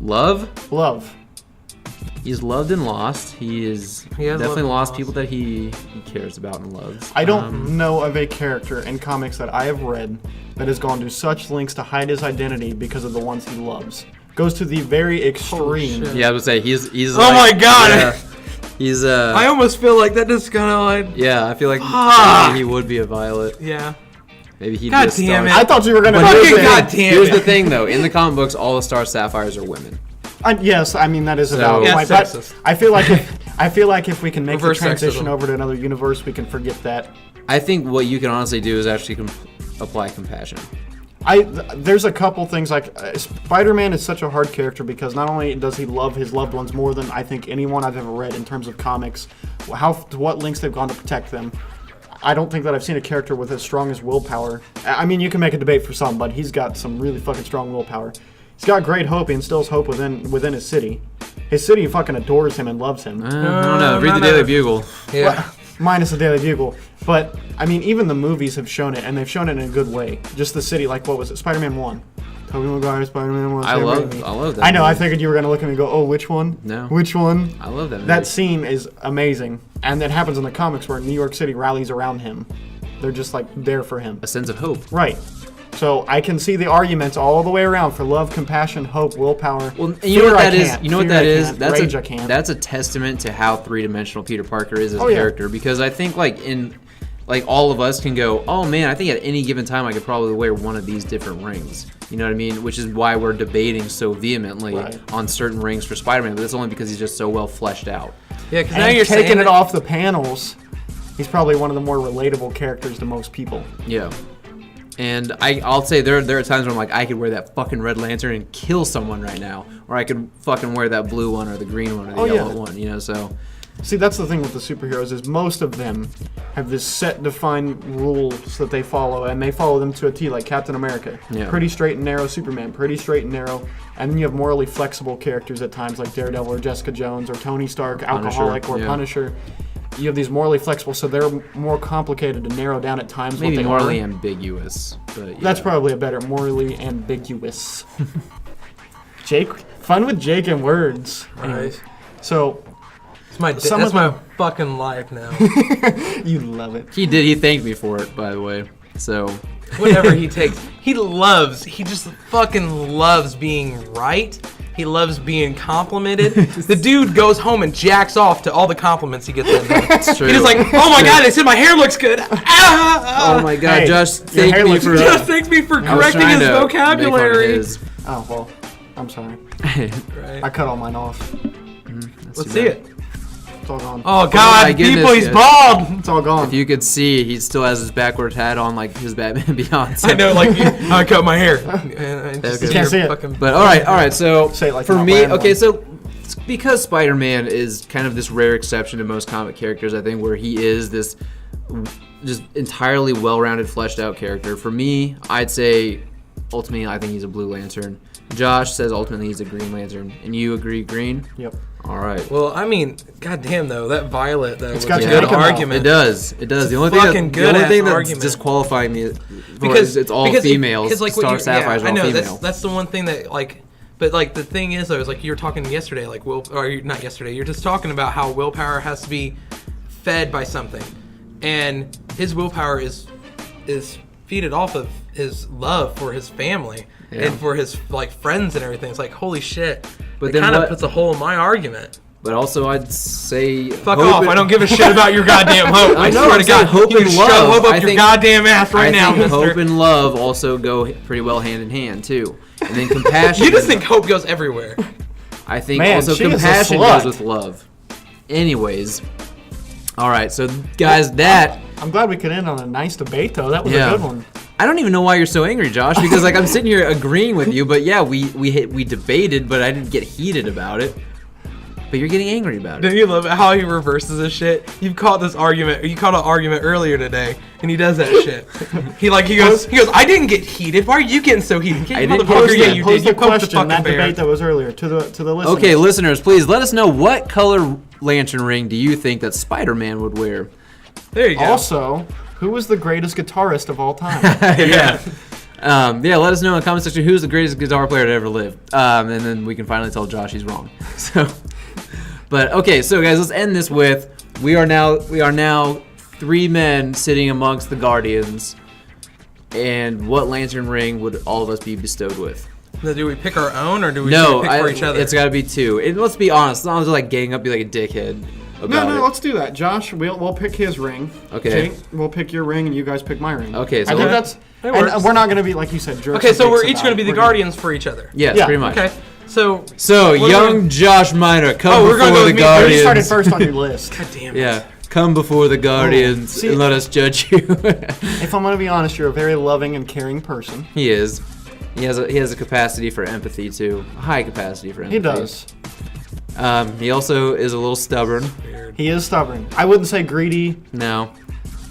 S1: Love.
S3: love.
S1: He's loved and lost. He is
S2: He has
S1: definitely
S2: loved and
S1: lost
S2: lost.
S1: people that he cares about and loves.
S3: I don't know of a character in comics that I have read that has gone to such lengths to hide his identity because of the ones he loves. Goes to the very extreme.
S2: shit.
S1: Yeah, I would say he's.
S2: Oh my God.
S1: Yeah, he's
S2: I almost feel like that just kind of like.
S1: Yeah, I feel like
S2: Fuck.
S1: maybe he would be a Violet.
S2: Yeah.
S1: Maybe he'd
S2: God
S1: be a
S2: damn
S1: star.
S2: it.
S3: I thought you were gonna.
S1: But
S3: do
S1: here's
S3: it.
S1: the
S2: God
S1: thing-
S2: damn
S1: Here's
S2: it.
S1: the thing, though. In the comic books, all the Star Sapphires are women.
S3: Yes, I mean that is a
S1: So-
S3: valid
S2: Yeah,
S3: point. But
S2: sexist.
S3: I feel like if we can make
S2: Reverse
S3: the transition
S2: sexism.
S3: over to another universe, we can forget that.
S1: I think what you can honestly do is actually apply compassion.
S3: There's a couple things like Spider-Man is such a hard character because not only does he love his loved ones more than I think anyone I've ever read in terms of comics, to what lengths they've gone to protect them. I don't think that I've seen a character with as strong as willpower. I mean, you can make a debate for some, but he's got some really fucking strong willpower. He's got great hope. He instills hope within his city. His city fucking adores him and loves him.
S1: I don't know. Read the
S2: no,
S1: Daily
S2: no.
S1: Bugle.
S2: Yeah.
S3: Minus the Daily Bugle. But, I mean, even the movies have shown it, and they've shown it in a good way. Just the city, like, what was it? Spider-Man 1. Tobey Maguire, Spider-Man 1.
S1: I
S3: Sam
S1: love
S3: Raimi.
S1: that.
S3: I know, I
S1: movie.
S3: figured you were going to look at me and go, oh, which one?
S1: No.
S3: Which one?
S1: I love that movie.
S3: That scene is amazing. And that happens in the comics where New York City rallies around him. They're just, like, there for him.
S1: a sense of hope.
S3: Right. So I can see the arguments all the way around for love, compassion, hope, willpower.
S1: Well, and you know what
S3: Fear, I
S1: that is?
S3: can't.
S1: You know what
S3: Fear,
S1: that
S3: I
S1: is?
S3: can't. Rage, I can't.
S1: That's a testament to how three-dimensional Peter Parker is as
S3: Oh,
S1: a
S3: yeah.
S1: character. Because I think all of us can go, oh man, I think at any given time I could probably wear one of these different rings. You know what I mean? Which is why we're debating so vehemently
S3: Right.
S1: on certain rings for Spider-Man. But that's only because he's just so well fleshed out.
S2: Yeah, because now
S3: And
S2: you're
S3: taking
S2: saying
S3: it
S2: that-
S3: off the panels, he's probably one of the more relatable characters to most people.
S1: Yeah. And I'll say there are times where I'm like, I could wear that fucking Red Lantern and kill someone right now, or I could fucking wear that blue one or the green one or the
S3: Oh,
S1: yellow
S3: yeah.
S1: one, you know. So
S3: See, that's the thing with the superheroes is most of them have this set defined rules that they follow, and they follow them to a T, like Captain America.
S1: Yeah.
S3: Pretty straight and narrow. Superman, pretty straight and narrow. And then you have morally flexible characters at times like Daredevil or Jessica Jones or Tony Stark, alcoholic or
S1: yeah.
S3: Punisher. You have these morally flexible, so they're more complicated to narrow down at times
S1: Maybe
S3: what they
S1: morally
S3: are.
S1: ambiguous. But yeah.
S3: That's probably a better, morally ambiguous. Jake, fun with Jake and words. Anyways, so
S2: That's
S3: Some of
S2: my
S3: them-
S2: fucking life now.
S3: you love it.
S1: He thanked me for it, by the way. So
S2: Whatever he takes. He just fucking loves being right. He loves being complimented. The dude goes home and jacks off to all the compliments he gets in there.
S1: it's true.
S2: He's just like, oh my god, they said my hair looks good.
S1: oh my god,
S3: Hey,
S1: Josh,
S3: your
S1: thank
S3: hair
S1: me
S3: looks
S1: for
S3: good.
S2: Just thanks me for
S1: I was
S2: correcting
S1: trying
S2: his
S1: to make fun of
S2: vocabulary.
S1: his.
S3: Oh, well, I'm sorry.
S2: Right.
S3: I cut all mine off.
S2: Let's
S1: too
S2: see
S1: bad.
S2: it.
S3: It's all gone.
S2: Oh
S1: my
S2: god,
S1: goodness,
S2: people, he's
S1: yes.
S2: bald.
S3: It's all gone.
S1: If you could see, he still has his backwards hat on, like his Batman Beyond. So.
S2: I know, like, I cut my hair. And I just
S1: Okay.
S2: see
S3: Can't
S2: your
S3: see it.
S2: fucking-
S1: But all right. So
S3: Say it like
S1: for
S3: not
S1: me,
S3: wearing
S1: okay,
S3: one.
S1: so because Spider-Man is kind of this rare exception to most comic characters, I think, where he is this just entirely well-rounded, fleshed-out character. For me, I'd say ultimately, I think he's a Blue Lantern. Josh says ultimately he's a Green Lantern, and you agree Green?
S3: Yep.
S1: All right.
S2: Well, I mean, goddamn though, that Violet though was
S3: got
S2: a
S3: to
S2: good
S3: take 'em out.
S2: argument.
S1: It does. It does.
S2: It's
S1: The only
S2: a
S1: thing,
S2: fucking
S1: the only
S2: good-ass
S1: thing that's
S2: argument.
S1: disqualifying me
S2: Because
S1: is it's all
S2: because
S1: females.
S2: Because like
S1: Star
S2: what
S1: Sapphire's
S2: I
S1: all
S2: know
S1: female.
S2: that's the one thing that like, but like the thing is though is like you were talking yesterday like not yesterday, you're just talking about how willpower has to be fed by something, and his willpower is feeded off of his love for his family
S1: Yeah.
S2: and for his like friends and everything. It's like holy shit.
S1: But
S2: It
S1: then
S2: kind of
S1: what-
S2: puts a hole in my argument.
S1: But also, I'd say
S2: Fuck off! I don't give a shit about your goddamn hope. I
S1: I know,
S2: swear
S1: I'm
S2: to
S1: saying
S2: God,
S1: hope
S2: you
S1: and
S2: can
S1: love.
S2: shove hope up
S1: I
S2: your
S1: think-
S2: goddamn ass right
S1: I
S2: now,
S1: think
S2: mister.
S1: hope and love also go pretty well hand in hand too, and then compassion.
S2: You just think hope goes everywhere.
S1: I think
S3: Man,
S1: also
S3: she is a
S1: compassion
S3: slut.
S1: goes with love. Anyways, all right, so guys, that
S3: I'm glad we could end on a nice debate, though. That was
S1: Yeah.
S3: a good one.
S1: I don't even know why you're so angry, Josh, because like I'm sitting here agreeing with you, but yeah, we debated, but I didn't get heated about it. But you're getting angry about it.
S2: Don't you love it how he reverses his shit? You caught an argument earlier today, and he does that shit. He goes, I didn't get heated. Why are you getting so heated?
S1: I didn't
S2: Motherfucker,
S1: post
S2: yeah,
S1: that.
S2: you
S3: Pose
S2: did. You
S3: the
S2: poked the
S3: question,
S2: fucking
S3: that
S2: bear.
S3: debate that was earlier, to the listeners.
S1: Okay, listeners, please let us know what color lantern ring do you think that Spider-Man would wear?
S2: There you go.
S3: Also, who was the greatest guitarist of all time?
S1: Yeah. Let us know in the comment section who's the greatest guitar player to ever live. And then we can finally tell Josh he's wrong. So, but okay, so guys, let's end this with we are now 3 men sitting amongst the Guardians. And what lantern ring would all of us be bestowed with?
S2: Now, do we pick our own, or do we
S1: No,
S2: pick for each other?
S1: it's got to be 2. And let's be honest, it's not just like gang up, be like a dickhead about it.
S3: let's do that. Josh, we'll pick his ring.
S1: Okay.
S3: Jake, we'll pick your ring, and you guys pick my ring.
S1: Okay, so
S3: I think
S1: let's-
S2: That
S3: and
S2: works.
S3: we're not going to be, like you said, jerks.
S2: Okay, so
S3: and
S2: we're
S3: dicks
S2: each
S3: about
S2: going to
S3: it.
S2: be the
S3: We're gonna-
S2: guardians for each other.
S1: Yes,
S3: Yeah,
S1: pretty much.
S2: Okay, so.
S1: So,
S2: What are
S1: young
S2: we-
S1: Josh Miner, come
S2: Oh, we're
S1: before
S2: gonna go
S1: the
S2: with me.
S3: You
S1: Guardians.
S3: started first on your list.
S2: God damn it.
S1: Yeah, come before the Guardians
S3: see-
S1: and let us judge you.
S3: If I'm going to be honest, you're a very loving and caring person.
S1: He is. He has a capacity for empathy too. A high capacity for empathy.
S3: He does.
S1: He also is a little stubborn.
S3: He is stubborn. I wouldn't say greedy.
S1: No,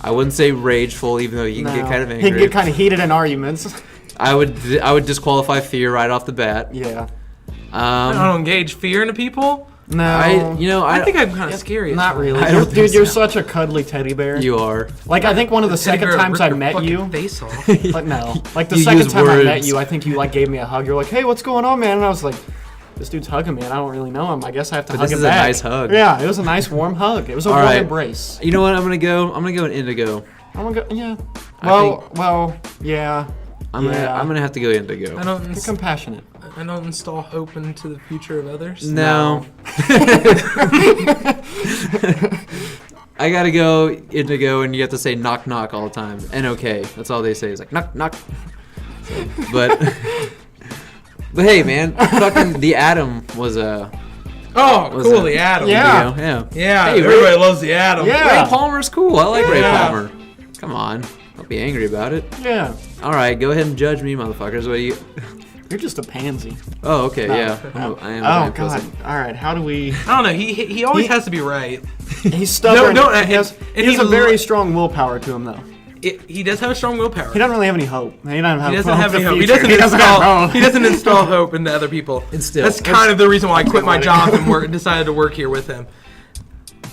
S1: I wouldn't say rageful, even though he can get
S3: No.
S1: kind of
S3: He
S1: angry.
S3: can get kind of heated in arguments.
S1: I would disqualify fear right off the bat.
S3: Yeah.
S2: I don't engage fear into people.
S3: No.
S2: I think I'm kind of scary. as
S3: Not
S2: fuck.
S3: really.
S1: I don't
S3: Dude,
S1: think
S3: you're
S1: so.
S3: such a cuddly teddy bear.
S1: You are.
S3: Like, I think one of the
S2: Teddy
S3: second
S2: bear
S3: times
S2: rip
S3: I
S2: your
S3: met
S2: fucking
S3: you.
S2: Face off.
S3: Like, no. Like, the
S1: You
S3: second
S1: use
S3: time I met
S1: words.
S3: you, I think you, like, gave me a hug. You're like, hey, what's going on, man? And I was like, this dude's hugging me, and I don't really know him. I guess I have to
S1: But
S3: hug
S1: this
S3: him
S1: is a
S3: back.
S1: nice hug.
S3: Yeah, it was a nice, warm hug. It was a
S1: All
S3: warm
S1: right.
S3: embrace.
S1: You know what? I'm gonna go in indigo.
S3: I'm gonna go, yeah.
S1: I
S3: Well, yeah.
S1: I'm gonna have to go indigo.
S2: I don't.
S3: You're compassionate.
S2: I don't install hope into the future of others.
S1: No. I gotta go indigo, and you have to say knock knock all the time. And okay, that's all they say is like knock knock. So, but hey, man, fucking the Atom was a
S2: Oh,
S1: Was
S2: cool,
S1: it?
S2: the Atom.
S3: Yeah.
S1: indigo. Yeah.
S2: Yeah,
S1: Hey,
S2: everybody loves the Atom.
S3: Yeah.
S1: Ray Palmer's cool. I like Ray
S2: Yeah.
S1: Palmer. Come on, don't be angry about it.
S3: Yeah.
S1: All right, go ahead and judge me, motherfuckers. What do you?
S3: You're just a pansy.
S1: Oh, okay,
S3: No.
S1: yeah. I am a
S3: Oh
S1: giant
S3: God!
S1: pussy.
S3: All right, how do we?
S2: I don't know. He always has to be right.
S3: He's stubborn.
S2: No,
S3: he has
S2: he
S3: a very strong willpower to him, though.
S2: He does have a strong willpower.
S3: He doesn't really have any hope. He doesn't have,
S2: He doesn't have
S3: for
S2: any
S3: the
S2: hope. He
S3: future.
S2: doesn't
S3: have
S2: install.
S3: hope.
S2: He doesn't install hope into other people.
S1: Instill.
S2: That's kind of the reason why I quit my job and decided to work here with him,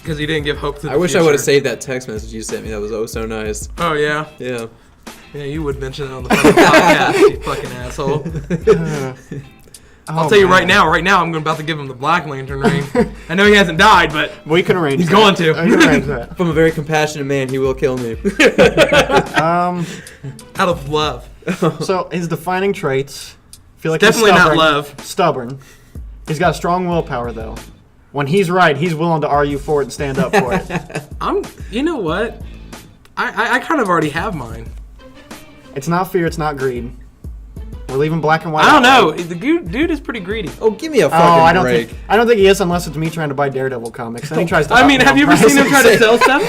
S2: because he didn't give hope to the
S1: I wish I
S2: future.
S1: would have saved that text message you sent me. That was oh so nice.
S2: Oh yeah,
S1: Yeah.
S2: yeah. You would mention it on the fucking podcast, you fucking asshole. I'll tell you right now. Right now, I'm about to give him the Black Lantern ring. I know he hasn't died, but
S3: We can arrange.
S2: He's
S3: that.
S2: going to.
S3: I can arrange that.
S1: If I'm a very compassionate man, he will kill me.
S2: out of love.
S3: So his defining traits. Feel like
S2: Definitely
S3: he's
S2: not
S3: stubborn.
S2: love.
S3: Stubborn. He's got strong willpower, though. When he's right, he's willing to argue for it and stand up for it.
S2: You know what? I kind of already have mine.
S3: It's not fear. It's not greed. We're leaving black and white.
S2: I don't
S3: out.
S2: know. The dude is pretty greedy.
S1: Oh, give me a
S3: Oh,
S1: fucking
S3: I don't
S1: break.
S3: think he is unless it's me trying to buy Daredevil comics. Then he tries to.
S2: I mean, have you ever seen him try to sell stuff?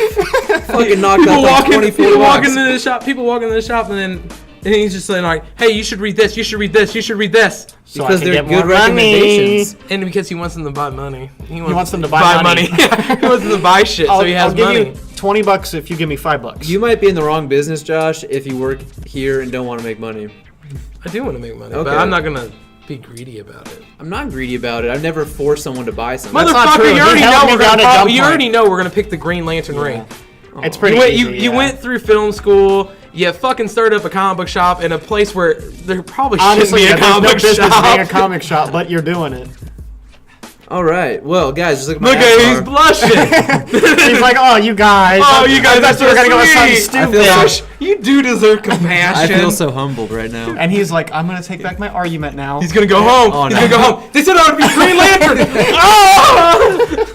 S1: Fucking knocked
S2: People
S1: out like
S2: walk
S1: 24
S2: people walk
S1: bucks.
S2: into the shop. People walk into the shop, and he's just saying like, "Hey, you should read this. You should read this. You should read this."
S3: So
S1: Because
S3: I can
S1: they're
S3: get
S1: good
S3: more money.
S1: recommendations.
S2: And because he wants them to buy money. He
S3: wants them to buy money.
S2: he wants them to buy shit, so he has
S3: I'll give
S2: money.
S3: you $20 if you give me $5.
S1: You might be in the wrong business, Josh, if you work here and don't want to make money.
S2: I do want to make money,
S1: Okay.
S2: but I'm not gonna be greedy about it.
S1: I'm not greedy about it. I've never forced someone to buy something.
S3: That's not
S2: Motherfucker,
S3: true.
S2: you
S3: He
S2: already
S3: held
S2: know
S3: me
S2: we're
S3: down
S2: gonna.
S3: at
S2: You
S3: gunpoint.
S2: already know we're gonna pick the Green Lantern ring.
S3: It's pretty
S2: You went,
S3: easy.
S2: you went through film school. You fucking started up a comic book shop in a place where there probably
S3: Honestly,
S2: shouldn't be a
S3: there's no
S2: comic book
S3: business
S2: shop.
S3: being a comic shop, but you're doing it.
S1: All right. Well, guys, just look at my
S2: Look at he's
S1: avatar.
S2: blushing.
S3: He's like, oh, you guys.
S2: Oh, you guys
S3: I
S2: are
S3: thought you were
S2: so
S3: gonna go with something
S2: sweet.
S3: stupid.
S1: I feel
S2: You do deserve compassion.
S1: I feel so humbled right now.
S3: And he's like, I'm gonna take back my argument now.
S2: He's gonna go home.
S1: Oh,
S2: He's
S1: no.
S2: gonna go home. They said I would be Green Lantern. Oh!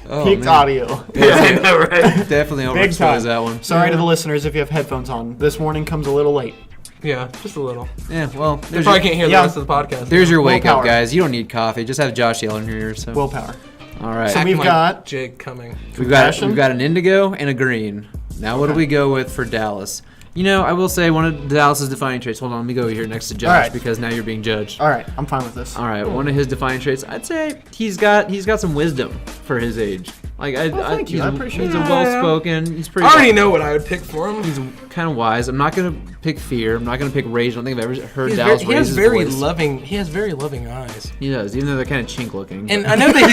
S1: Oh,
S3: Peaked
S1: man.
S3: audio.
S2: I know, right?
S1: Definitely
S3: Big time.
S1: overexposed that one.
S3: Sorry to the listeners if you have headphones on. This warning comes a little late.
S2: Yeah, just a little.
S1: Yeah, well,
S2: They
S1: there's
S2: probably
S1: your,
S2: can't hear
S3: Yeah.
S2: the rest of the podcast.
S1: there's your wake up,
S3: Willpower.
S1: guys. You don't need coffee. Just have Josh yelling in your ear. So.
S3: Willpower.
S1: All right.
S3: So
S2: Act
S3: we've
S2: like
S3: got-
S2: Jig coming.
S3: Compassion?
S1: We've got an indigo and a green. Now, what do we go with for Dallas? You know, I will say one of Dallas's defining traits. Hold on, let me go over here next to Josh
S3: All right.
S1: because now you're being judged.
S3: All right, I'm fine with this.
S1: All right, one of his defining traits, I'd say he's got some wisdom for his age. Like
S3: thank you. I
S1: he's,
S3: appreciate
S1: he's a
S3: that.
S1: well-spoken. He's pretty.
S2: I already know what I would pick for him.
S1: He's kind of wise. I'm not gonna pick fear. I'm not gonna pick rage. I don't think I've ever heard
S2: He
S1: Dallas
S2: has
S1: raise his
S2: very
S1: voice.
S2: loving. He has very loving eyes.
S1: He does, even though they're kind of chink looking.
S2: And I know that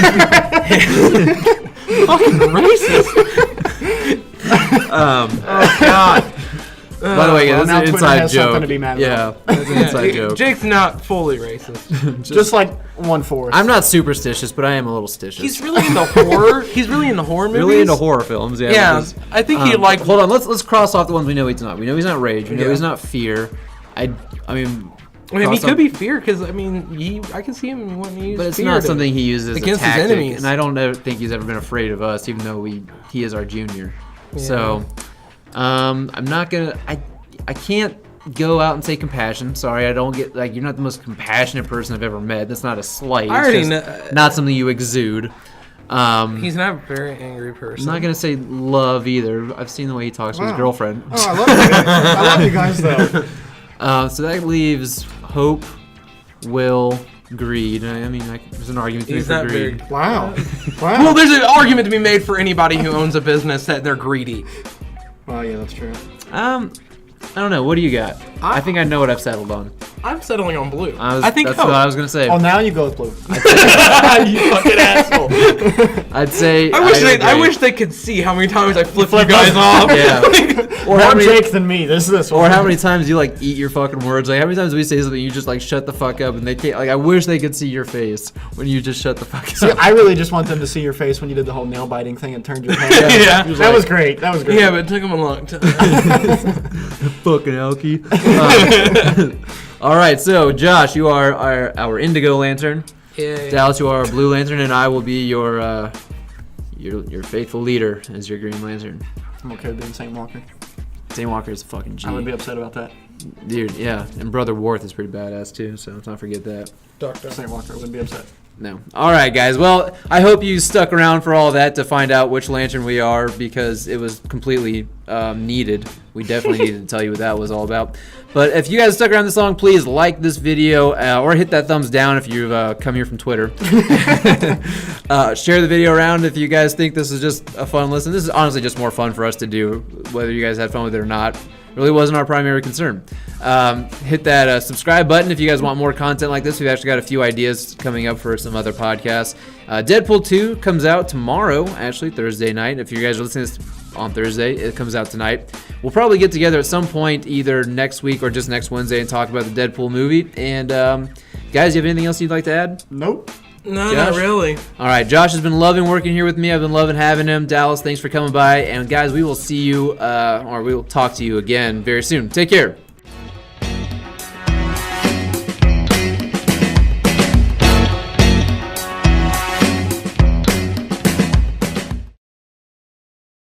S2: he's fucking racist. Oh God.
S1: By the way,
S3: well,
S1: that's
S3: now
S1: an
S3: Twitter
S1: inside
S3: has
S1: joke.
S3: something to be mad
S1: Yeah,
S3: about.
S1: that's an inside joke.
S2: Jake's not fully racist.
S3: Just like 1/4.
S1: I'm not superstitious, but I am a little stitious.
S2: He's really into horror. He's really into horror movies.
S1: really into horror films. Yeah.
S2: Yeah,
S1: because-
S2: I think he like.
S1: Hold on, let's cross off the ones we know he's not. We know he's not rage. We know
S2: Yeah.
S1: he's not fear. I mean,
S2: I mean, he
S1: cross
S2: could
S1: off-
S2: be fear because I mean, I can see him wanting to use
S1: But it's
S2: fear
S1: not
S2: to-
S1: something he uses as
S2: against
S1: a
S2: his
S1: tactic,
S2: enemies.
S1: and I don't think he's ever been afraid of us, even though he is our junior. So, I'm not gonna. I can't go out and say compassion. Sorry, I don't get you're not the most compassionate person I've ever met. That's not a slight.
S2: I
S1: It's
S2: already
S1: just
S2: know-
S1: not something you exude.
S2: He's not a very angry person.
S1: I'm not gonna say love either. I've seen the way he talks to his
S3: Wow.
S1: girlfriend.
S3: Oh, I love you guys. I love you guys, though.
S1: So that leaves hope, will, greed. I mean, there's an argument to be
S2: He's
S1: for
S2: not
S1: greed.
S2: very.
S3: Wow.
S2: Well,
S3: Wow.
S2: there's an argument to be made for anybody who owns a business that they're greedy.
S3: Well, yeah, that's true.
S1: I don't know. What do you got? I think I know what I've settled on.
S2: I'm settling on blue.
S1: I
S2: think
S1: that's
S2: hope.
S1: what I was gonna say.
S3: Oh, now you go with blue.
S2: You fucking asshole.
S1: I'd say.
S2: I
S1: agree.
S2: wish they could see how many times I flip you guys off.
S1: Yeah. Or
S3: More
S1: how many,
S3: Jake than me. This
S1: or
S3: one.
S1: how many times you eat your fucking words? Like how many times we say something you just shut the fuck up and they can't. I wish they could see your face when you just shut the fuck
S3: See,
S1: up.
S3: I really just want them to see your face when you did the whole nail biting thing and turned your head.
S2: Yeah.
S3: That was great. That was great.
S2: Yeah, but it took him a long time.
S1: Fucking Elky. All right, so Josh, you are our Indigo Lantern.
S2: Yeah.
S1: Dallas, you are our Blue Lantern, and I will be your faithful leader as your Green Lantern.
S3: I'm okay with being Saint Walker.
S1: Saint Walker is a fucking G.
S3: I would be upset about that.
S1: Dude, yeah. And Brother Worth is pretty badass, too, so let's not forget that.
S2: Doctor.
S3: St. Walker wouldn't be upset.
S1: No. All right, guys. Well, I hope you stuck around for all that to find out which lantern we are because it was completely needed. We definitely needed to tell you what that was all about. But if you guys stuck around this long, please like this video or hit that thumbs down if you've come here from Twitter. Share the video around if you guys think this is just a fun listen. This is honestly just more fun for us to do, whether you guys had fun with it or not. Really wasn't our primary concern. Hit that subscribe button if you guys want more content like this. We've actually got a few ideas coming up for some other podcasts. Deadpool 2 comes out tomorrow, actually Thursday night. If you guys are listening to this on Thursday, it comes out tonight. We'll probably get together at some point either next week or just next Wednesday and talk about the Deadpool movie. And guys, you have anything else you'd like to add?
S3: Nope.
S2: No,
S1: Josh?
S2: not really.
S1: All right, Josh has been loving working here with me. I've been loving having him. Dallas, thanks for coming by. And guys, we will see you, or we will talk to you again very soon. Take care.